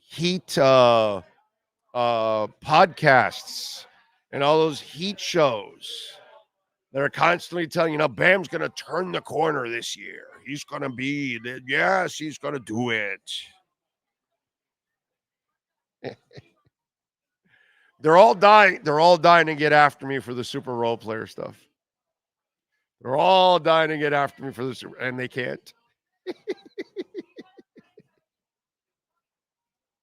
Speaker 2: Heat podcasts and all those Heat shows that are constantly telling you, Bam's going to turn the corner this year. He's going to be, yes, he's going to do it. They're all dying to get after me for the super role player stuff. They're all dying to get after me for the super, and they can't.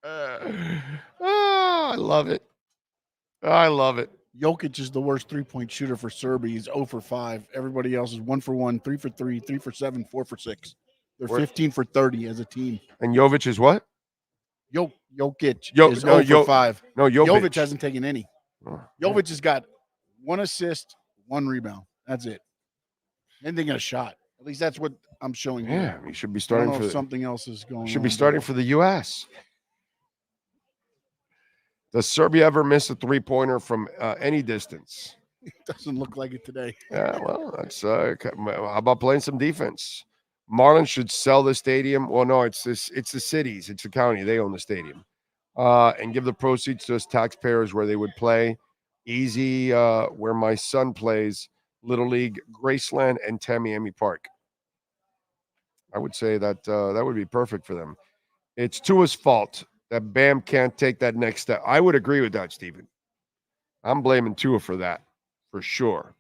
Speaker 2: I love it. I love it.
Speaker 8: Jokic is the worst three-point shooter for Serbia. He's 0 for 5. Everybody else is 1 for 1, 3 for 3, 3 for 7, 4 for 6. They're 15 for 30 as a team.
Speaker 2: And Jovic is what?
Speaker 8: Jokic is 0 for 5.
Speaker 2: No,
Speaker 8: Jovic hasn't taken any. Jovic has got 1 assist, 1 rebound. That's it. And they got a shot. At least that's what I'm showing you.
Speaker 2: Yeah, he should be starting for
Speaker 8: something else is going on.
Speaker 2: Should be starting for the U.S. Does Serbia ever miss a three-pointer from any distance?
Speaker 8: It doesn't look like it today.
Speaker 2: Yeah, well, that's how about playing some defense? Marlins should sell the stadium. Well, no, it's the cities. It's the county. They own the stadium. And give the proceeds to us taxpayers where they would play. Easy, where my son plays, Little League, Graceland, and Tamiami Park. I would say that that would be perfect for them. It's Tua's fault that Bam can't take that next step. I would agree with that, Stephen. I'm blaming Tua for that, for sure.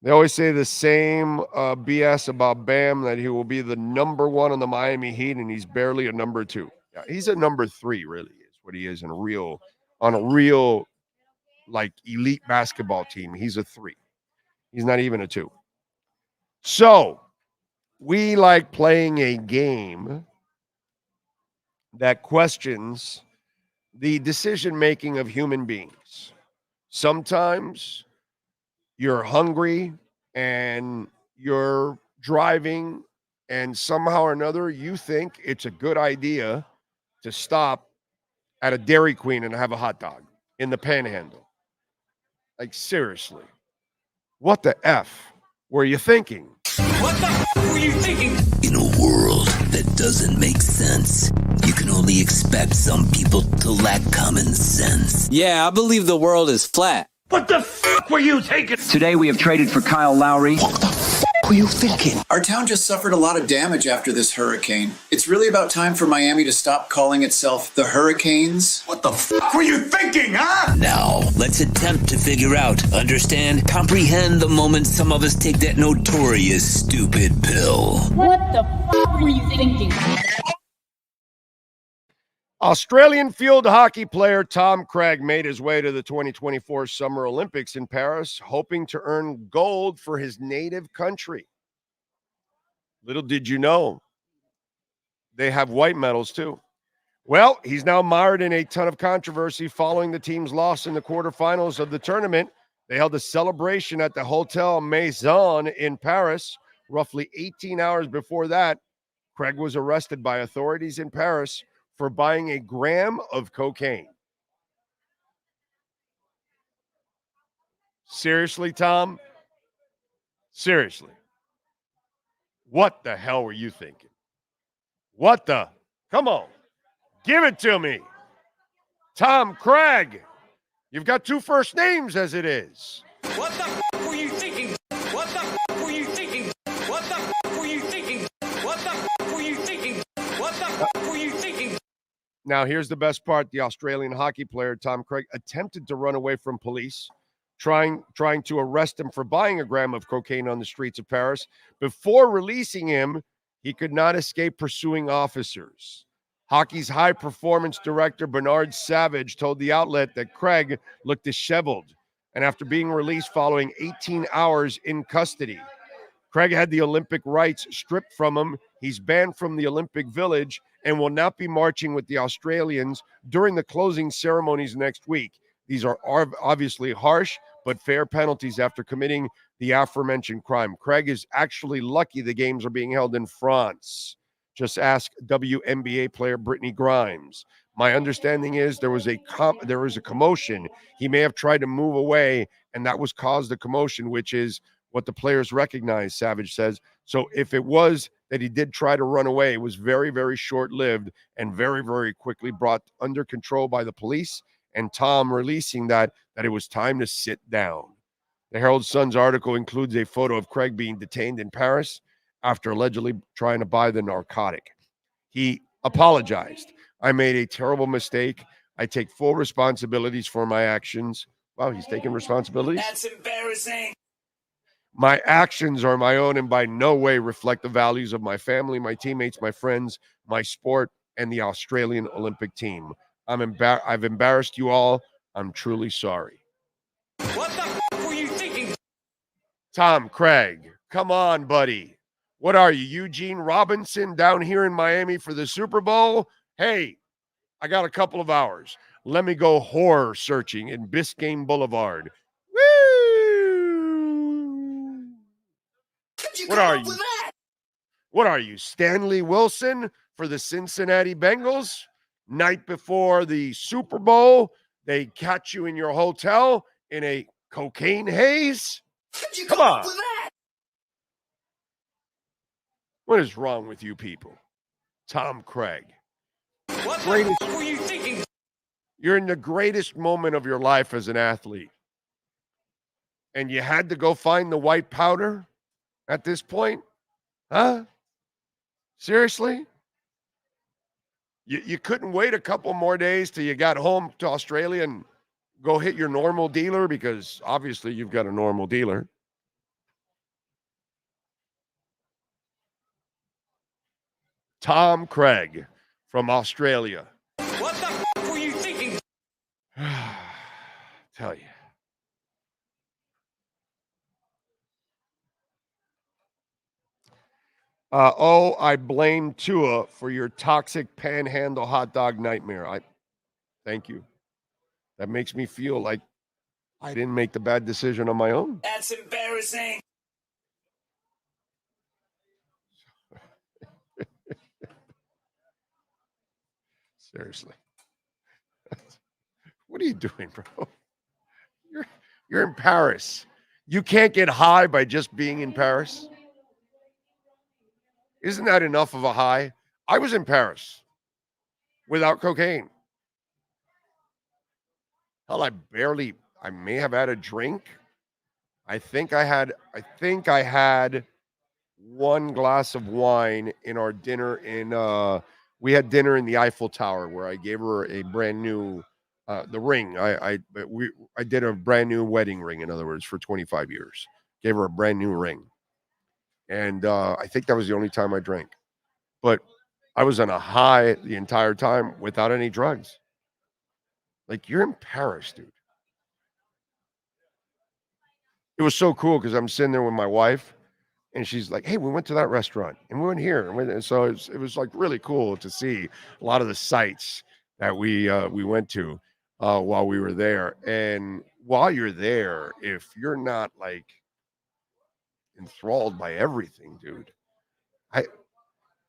Speaker 2: They always say the same BS about Bam, that he will be the number 1 on the Miami Heat, and he's barely a number 2. Yeah, he's a number 3, really, is what he is on a real like elite basketball team. He's a 3. He's not even a 2. So we like playing a game that questions the decision-making of human beings. Sometimes you're hungry and you're driving, and somehow or another you think it's a good idea to stop at a Dairy Queen and have a hot dog in the Panhandle. Like, seriously, what the F were you thinking?
Speaker 3: What the f were you thinking? In a world that doesn't make sense, you can only expect some people to lack common sense.
Speaker 11: Yeah, I believe the world is flat.
Speaker 4: What the fuck were you thinking?
Speaker 11: Today we have traded for Kyle Lowry.
Speaker 6: What the fuck were you thinking?
Speaker 12: Our town just suffered a lot of damage after this hurricane. It's really about time for Miami to stop calling itself the Hurricanes.
Speaker 6: What the fuck were you thinking, huh?
Speaker 3: Now, let's attempt to figure out, understand, comprehend the moment some of us take that notorious stupid pill.
Speaker 13: What the fuck were you thinking?
Speaker 2: Australian field hockey player Tom Craig made his way to the 2024 Summer Olympics in Paris, hoping to earn gold for his native country. Little did you know, they have white medals too. Well, he's now mired in a ton of controversy following the team's loss in the quarterfinals of the tournament. They held a celebration at the Hotel Maison in Paris. Roughly 18 hours before that, Craig was arrested by authorities in Paris for buying a gram of cocaine. Seriously, Tom? Seriously. What the hell were you thinking? What the? Come on. Give it to me. Tom Craig. You've got two first names as it is.
Speaker 6: What the fuck were you thinking? What the fuck were you thinking? What the fuck were you thinking? What the fuck were you thinking? What the fuck were you thinking?
Speaker 2: Now, here's the best part. The Australian hockey player, Tom Craig, attempted to run away from police, trying to arrest him for buying a gram of cocaine on the streets of Paris. Before releasing him, he could not escape pursuing officers. Hockey's high-performance director, Bernard Savage, told the outlet that Craig looked disheveled, and after being released following 18 hours in custody. Craig had the Olympic rights stripped from him. He's banned from the Olympic Village and will not be marching with the Australians during the closing ceremonies next week. These are obviously harsh but fair penalties after committing the aforementioned crime. Craig is actually lucky the games are being held in France. Just ask WNBA player Brittany Grimes. My understanding is there was a commotion. He may have tried to move away, and that was caused the commotion, which is what the players recognize, Savage says. So if it was that he did try to run away, it was very, very short-lived and very, very quickly brought under control by the police, and Tom releasing that it was time to sit down. The Herald Sun's article includes a photo of Craig being detained in Paris after allegedly trying to buy the narcotic. He apologized. I made a terrible mistake. I take full responsibilities for my actions. Wow, he's taking responsibilities?
Speaker 3: That's embarrassing.
Speaker 2: My actions are my own and by no way reflect the values of my family, my teammates, my friends, my sport, and the Australian Olympic team. I've embarrassed you all. I'm truly sorry.
Speaker 6: What the fuck were you thinking?
Speaker 2: Tom Craig, come on, buddy. What are you, Eugene Robinson down here in Miami for the Super Bowl? Hey, I got a couple of hours. Let me go horror searching in Biscayne Boulevard. What are you? What are you, Stanley Wilson for the Cincinnati Bengals? Night before the Super Bowl, they catch you in your hotel in a cocaine haze? Come on. What is wrong with you people? Tom Craig.
Speaker 6: What the fuck were you thinking?
Speaker 2: You're in the greatest moment of your life as an athlete. And you had to go find the white powder at this point? Huh? Seriously? You couldn't wait a couple more days till you got home to Australia and go hit your normal dealer, because obviously you've got a normal dealer. Tom Craig from Australia.
Speaker 6: What the fuck were you thinking?
Speaker 2: Tell you. I blame Tua for your toxic panhandle hot dog nightmare. Thank you. That makes me feel like I didn't make the bad decision on my own.
Speaker 3: That's embarrassing.
Speaker 2: Seriously. What are you doing, bro? You're in Paris. You can't get high by just being in Paris. Isn't that enough of a high? I was in Paris without cocaine. Hell, I may have had a drink. I think I had one glass of wine in our dinner we had dinner in the Eiffel Tower where I gave her a brand new the ring. I did a brand new wedding ring, in other words, for 25 years. Gave her a brand new ring. And I think that was the only time I drank. But I was on a high the entire time without any drugs. Like, you're in Paris, dude. It was so cool because I'm sitting there with my wife, and she's like, "Hey, we went to that restaurant, and we went here." And so it was like really cool to see a lot of the sites that we went to while we were there. And while you're there, if you're not like enthralled by everything, dude,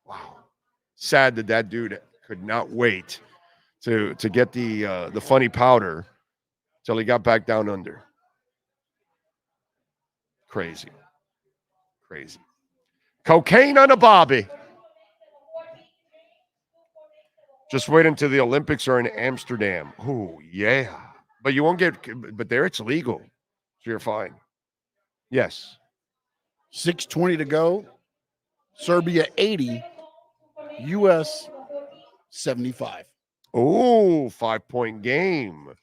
Speaker 2: wow, sad that dude could not wait to get the funny powder till he got back down under. Crazy. Cocaine on a bobby. Just wait until the Olympics are in Amsterdam. Oh, yeah. But you won't but there it's legal. So you're fine. Yes.
Speaker 8: 6:20 to go. Serbia 80. U.S. 75.
Speaker 2: Oh, 5-point game.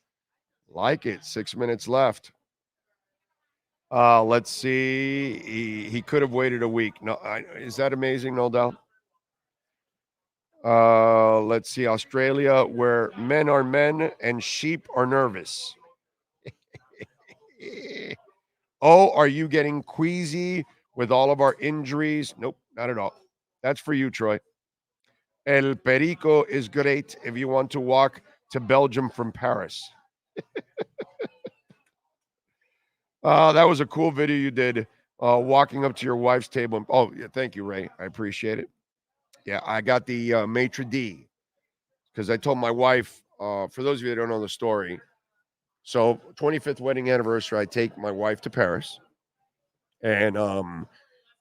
Speaker 2: Like it. 6 minutes left. Let's see. He could have waited a week. No, is that amazing? No doubt. Let's see. Australia, where men are men and sheep are nervous. Oh, are you getting queasy with all of our injuries? Nope, not at all. That's for you, Troy. El Perico is great if you want to walk to Belgium from Paris. That was a cool video you did, walking up to your wife's table. Oh, yeah, thank you, Ray. I appreciate it. Yeah, I got the maitre d' because I told my wife, for those of you that don't know the story, so 25th wedding anniversary, I take my wife to Paris, and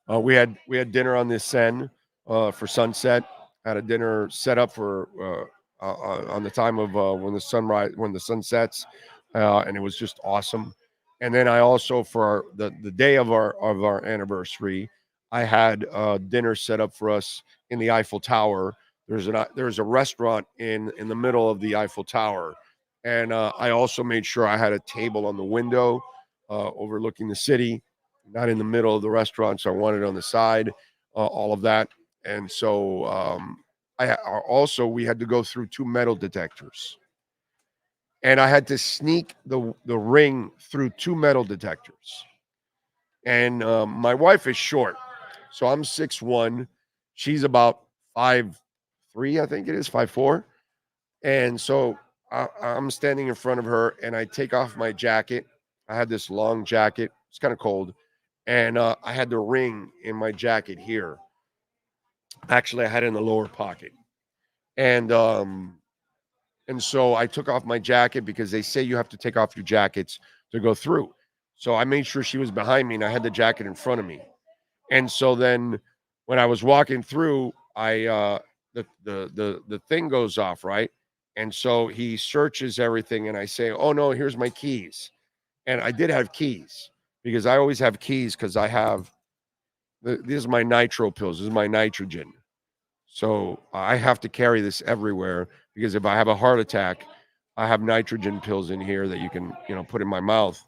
Speaker 2: we had dinner on this Seine for sunset. Had a dinner set up for on the time of when the sun sets, and it was just awesome. And then I also, for the day of our anniversary, I had dinner set up for us in the Eiffel Tower. There's a restaurant in the middle of the Eiffel Tower, and I also made sure I had a table on the window overlooking the city, not in the middle of the restaurant. So I wanted it on the side, all of that. And so we had to go through 2 metal detectors. And I had to sneak the ring through 2 metal detectors. And my wife is short. So I'm 6'1". She's about 5'3", I think it is, 5'4". And so I'm standing in front of her, and I take off my jacket. I had this long jacket. It's kind of cold. And I had the ring in my jacket here. Actually, I had it in the lower pocket. And so I took off my jacket because they say you have to take off your jackets to go through. So I made sure she was behind me, and I had the jacket in front of me. And so then when I was walking through, the thing goes off, right? And so he searches everything, and I say, "Oh no, here's my keys." And I did have keys because I always have keys because I have these are my nitro pills. This is my nitrogen. So I have to carry this everywhere because if I have a heart attack, I have nitrogen pills in here that you can, put in my mouth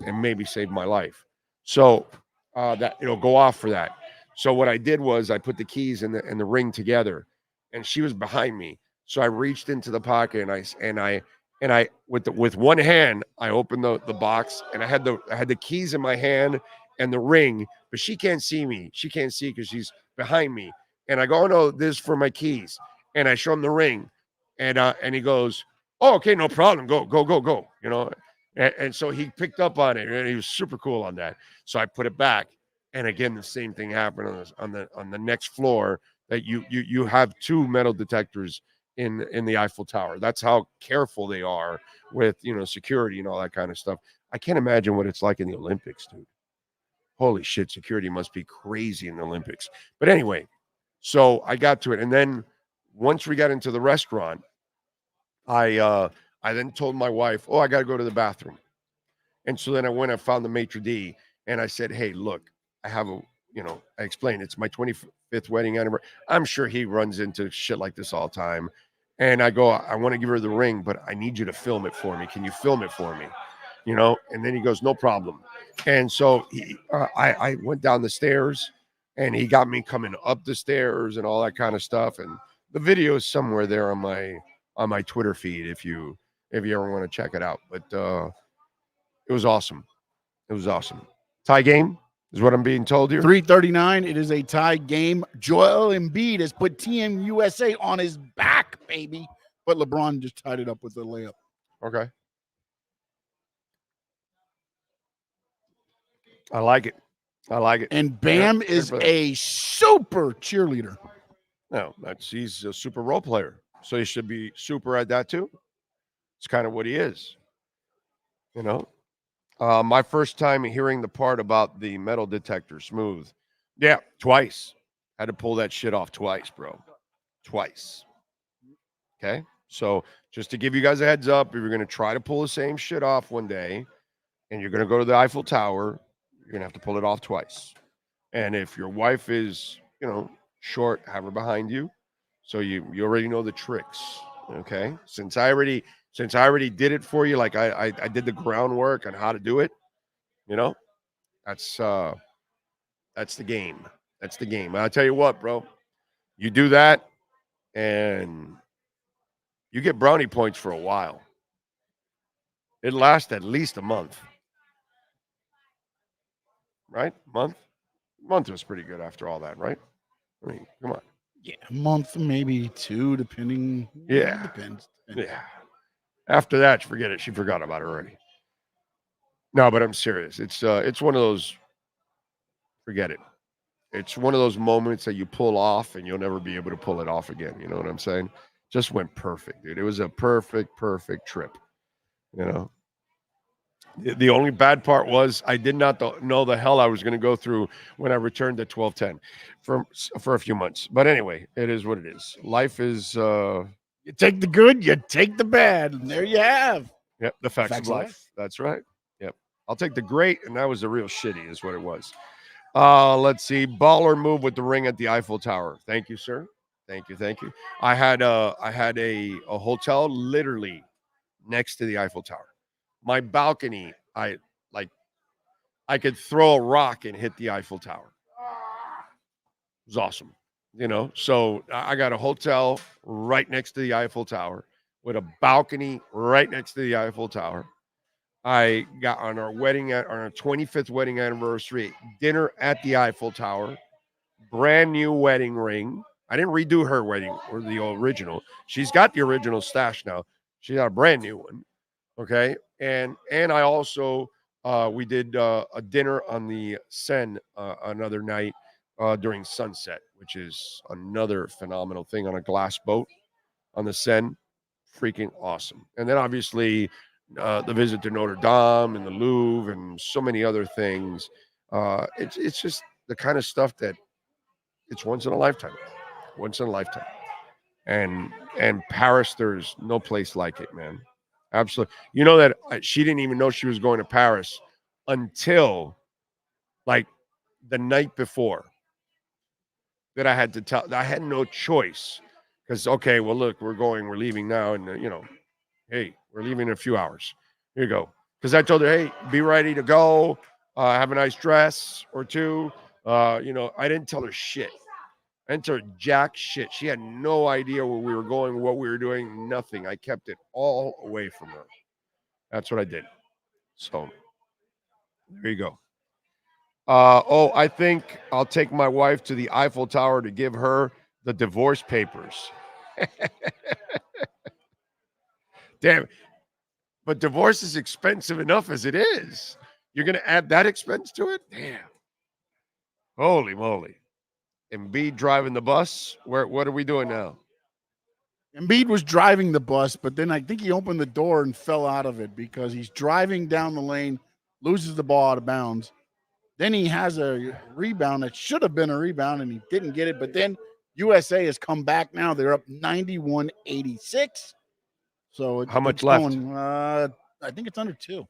Speaker 2: and maybe save my life. So that it'll go off for that. So what I did was I put the keys and the ring together, and she was behind me. So I reached into the pocket and I with one hand I opened the box, and I had the keys in my hand and the ring, but she can't see me. She can't see because she's behind me. And I go, "Oh no, this is for my keys." And I show him the ring, and he goes, "Oh, okay, no problem. Go. And so he picked up on it, and he was super cool on that. So I put it back, and again the same thing happened on the next floor. That you have 2 metal detectors in the Eiffel Tower. That's how careful they are with security and all that kind of stuff. I can't imagine what it's like in the Olympics, dude. Holy shit, security must be crazy in the Olympics. But anyway. So I got to it, and then once we got into the restaurant, I then told my wife, "Oh, I got to go to the bathroom." And so then I went and found the maitre d', and I said, hey, look, I have a, I explained it's my 25th wedding anniversary. I'm sure he runs into shit like this all the time. And I go, I want to give her the ring, but I need you to film it for me. Can you film it for me? And then he goes, no problem. And so I went down the stairs, and he got me coming up the stairs and all that kind of stuff. And the video is somewhere there on my Twitter feed if you ever want to check it out. But it was awesome. It was awesome. Tie game is what I'm being told here.
Speaker 8: 3:39. It is a tie game. Joel Embiid has put Team USA on his back, baby. But LeBron just tied it up with a layup.
Speaker 2: Okay. I like it.
Speaker 8: And Bam is a super cheerleader.
Speaker 2: No, he's a super role player. So he should be super at that too. It's kind of what he is. My first time hearing the part about the metal detector, smooth. Yeah, twice. Had to pull that shit off twice, bro. Twice. Okay? So just to give you guys a heads up, if you're going to try to pull the same shit off one day and you're going to go to the Eiffel Tower, you're going to have to pull it off twice. And if your wife is, short, have her behind you. So you already know the tricks. Okay? Since I already did it for you, like I did the groundwork on how to do it, that's the game. That's the game. I'll tell you what, bro. You do that, and you get brownie points for a while. It lasts at least a month. Right? Month was pretty good after all that, right? I mean, come on.
Speaker 8: Yeah, a month, maybe two, depending.
Speaker 2: Yeah.
Speaker 8: Depends.
Speaker 2: Yeah. After that, forget it. She forgot about it already. No, but I'm serious. It's one of those, forget it. It's one of those moments that you pull off and you'll never be able to pull it off again. You know what I'm saying? Just went perfect, dude. It was a perfect trip. The only bad part was I did not know the hell I was going to go through when I returned at 12:10 for a few months. But anyway, it is what it is. Life is
Speaker 8: you take the good, you take the bad, and there you have.
Speaker 2: Yep, the facts of life. That's right. Yep. I'll take the great, and that was the real shitty is what it was. Let's see. Baller move with the ring at the Eiffel Tower. Thank you, sir. Thank you. I had a hotel literally next to the Eiffel Tower. My balcony, I could throw a rock and hit the Eiffel Tower. It was awesome. So I got a hotel right next to the Eiffel Tower with a balcony right next to the Eiffel Tower. I got on our 25th wedding anniversary, dinner at the Eiffel Tower, brand new wedding ring. I didn't redo her wedding or the original. She's got the original stash now. She got a brand new one. Okay. And I also, we did a dinner on the Seine another night during sunset, which is another phenomenal thing on a glass boat on the Seine. Freaking awesome. And then obviously the visit to Notre Dame and the Louvre and so many other things. It's just the kind of stuff that it's once in a lifetime. And Paris, there's no place like it, man. Absolutely. You know that she didn't even know she was going to Paris until like the night before that I had to tell. I had no choice because, okay, well, look, we're leaving now. And, hey, we're leaving in a few hours. Here you go. Because I told her, hey, be ready to go. Have a nice dress or two. I didn't tell her shit. I didn't tell her jack shit. She had no idea where we were going, what we were doing, nothing. I kept it all away from her. That's what I did. So there you go. I think I'll take my wife to the Eiffel Tower to give her the divorce papers. Damn. But divorce is expensive enough as it is. You're going to add that expense to it? Damn. Holy moly. Embiid driving the bus. What are we doing now?
Speaker 8: Embiid was driving the bus, but then I think he opened the door and fell out of it because he's driving down the lane, loses the ball out of bounds. Then he has a rebound that should have been a rebound, and he didn't get it. But then USA has come back now. They're up 91-86. So
Speaker 2: how much left?
Speaker 8: I think it's under 2.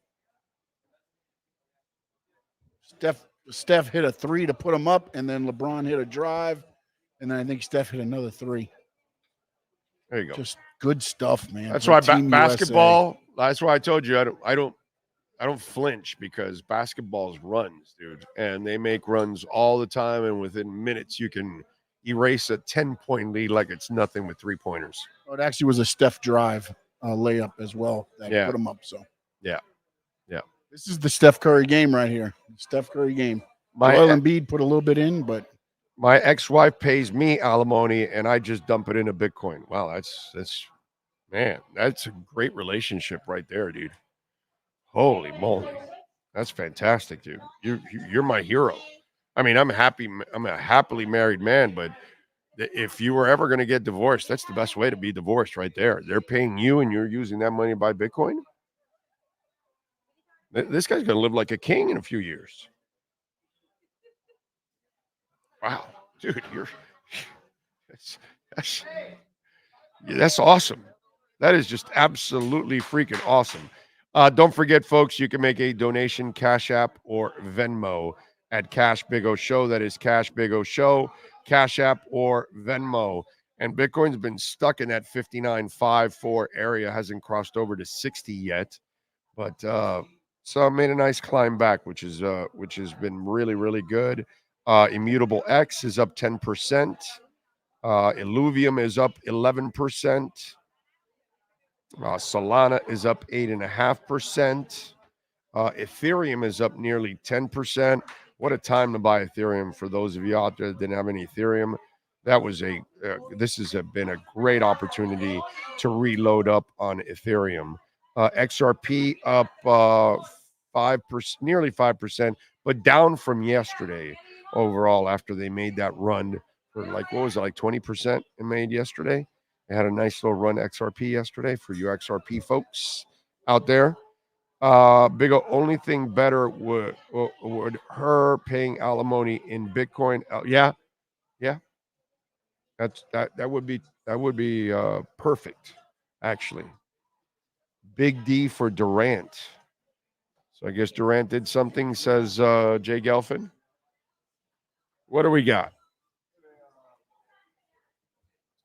Speaker 8: Steph hit a 3 to put him up, and then LeBron hit a drive, and then I think Steph hit another 3.
Speaker 2: There you go.
Speaker 8: Just good stuff, man.
Speaker 2: That's
Speaker 8: for
Speaker 2: why
Speaker 8: Team
Speaker 2: basketball. That's why I told you I don't flinch, because basketball's runs, dude, and they make runs all the time, and within minutes you can erase a 10-point lead like it's nothing with 3-pointers.
Speaker 8: Oh, it actually was a Steph drive layup as well that put him up. So
Speaker 2: yeah.
Speaker 8: This is the Steph Curry game right here. Steph Curry game. Joel Embiid put a little bit in, but
Speaker 2: my ex-wife pays me alimony, and I just dump it into Bitcoin. Wow, that's a great relationship right there, dude. Holy moly, that's fantastic, dude. You're my hero. I mean, I'm happy. I'm a happily married man, but if you were ever going to get divorced, that's the best way to be divorced, right there. They're paying you, and you're using that money to buy Bitcoin. This guy's going to live like a king in a few years. Wow, dude, that's awesome. That is just absolutely freaking awesome. Don't forget, folks, you can make a donation, Cash App or Venmo at Cash Big O Show. That is Cash Big O Show, Cash App or Venmo. And Bitcoin's been stuck in that 59.54 area, hasn't crossed over to 60 yet. But so I made a nice climb back, which has been really, really good. Immutable X is up 10%. Illuvium is up 11%. Solana is up 8.5%. Ethereum is up nearly 10%. What a time to buy Ethereum for those of you out there that didn't have any Ethereum. That was this has been a great opportunity to reload up on Ethereum. XRP up 5%, nearly 5%, but down from yesterday overall after they made that run for like 20% it made yesterday. They had a nice little run XRP yesterday for you XRP folks out there. Big O, only thing better would her paying alimony in Bitcoin. Yeah. That would be perfect, actually. Big D for Durant. So I guess Durant did something, says Jay Gelfin. What do we got?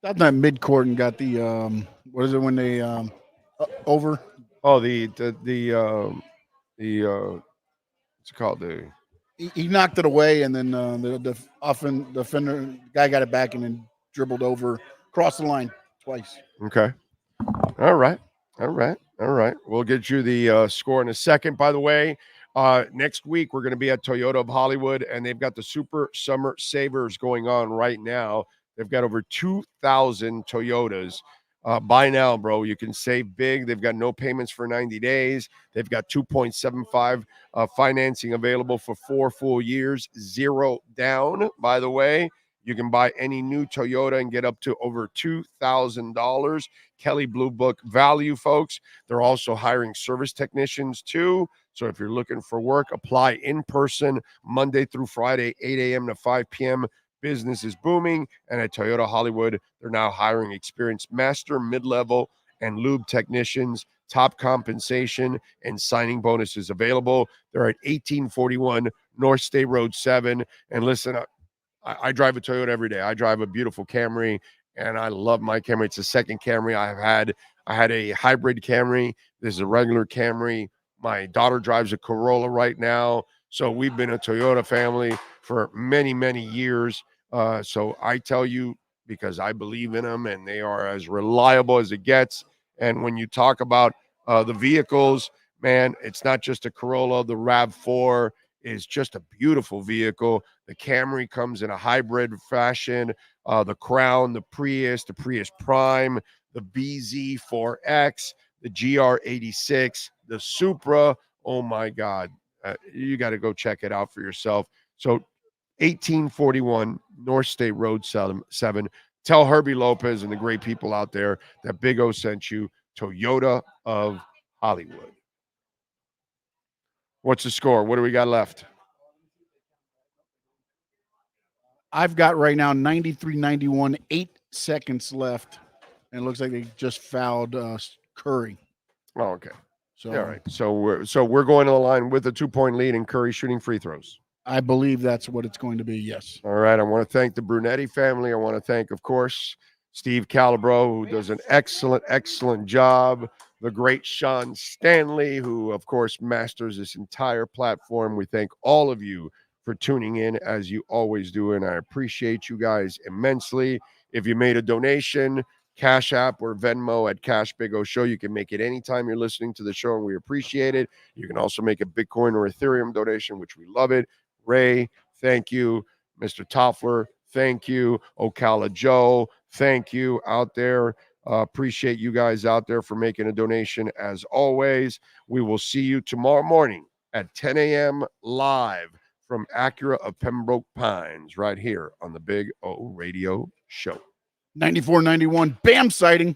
Speaker 8: Got that midcourt and got the what is it when they over?
Speaker 2: Oh, the what's it called?
Speaker 8: He knocked it away, and then the often defender guy got it back and then dribbled over, crossed the line twice.
Speaker 2: Okay. All right. We'll get you the score in a second. By the way, next week we're going to be at Toyota of Hollywood, and they've got the Super Summer Savers going on right now. They've got over 2,000 Toyotas. Buy now, bro. You can save big. They've got no payments for 90 days. They've got 2.75 financing available for 4 full years, 0 down, by the way. You can buy any new Toyota and get up to over $2,000. Kelly Blue Book value, folks. They're also hiring service technicians, too. So if you're looking for work, apply in person Monday through Friday, 8 a.m. to 5 p.m. Business is booming. And at Toyota Hollywood, they're now hiring experienced master, mid-level, and lube technicians. Top compensation and signing bonuses available. They're at 1841 North State Road 7. And listen, I drive a Toyota every day. I drive a beautiful Camry, and I love my Camry. It's the second Camry I've had. I had a hybrid Camry. This is a regular Camry. My daughter drives a Corolla right now. So we've been a Toyota family for many, many years. So I tell you, because I believe in them, and they are as reliable as it gets. And when you talk about the vehicles, man, it's not just a Corolla. The RAV4 is just a beautiful vehicle. The Camry comes in a hybrid fashion. The Crown, the Prius Prime, the BZ4X, the GR86, the Supra. Oh my God. You got to go check it out for yourself. So 1841 North State Road 7. Tell Herbie Lopez and the great people out there that Big O sent you. Toyota of Hollywood. What's the score? What do we got left?
Speaker 8: I've got right now 93-91, 8 seconds left. And it looks like they just fouled Curry.
Speaker 2: Oh, okay.
Speaker 8: So,
Speaker 2: all right. So we're going to the line with a 2-point lead and Curry shooting free throws.
Speaker 8: I believe that's what it's going to be. Yes.
Speaker 2: All right. I want to thank the Brunetti family. I want to thank, of course, Steve Calabro, who does an excellent job. The great Sean Stanley, who, of course, masters this entire platform. We thank all of you for tuning in, as you always do, and I appreciate you guys immensely. If you made a donation, Cash App or Venmo at Cash Big O Show, you can make it anytime you're listening to the show, and we appreciate it. You can also make a Bitcoin or Ethereum donation, which we love it. Ray, thank you. Mr. Toffler, thank you. Ocala Joe, thank you out there. Appreciate you guys out there for making a donation as always. We will see you tomorrow morning at 10 a.m. live from Acura of Pembroke Pines right here on the Big O Radio Show.
Speaker 8: 94.91 BAM sighting.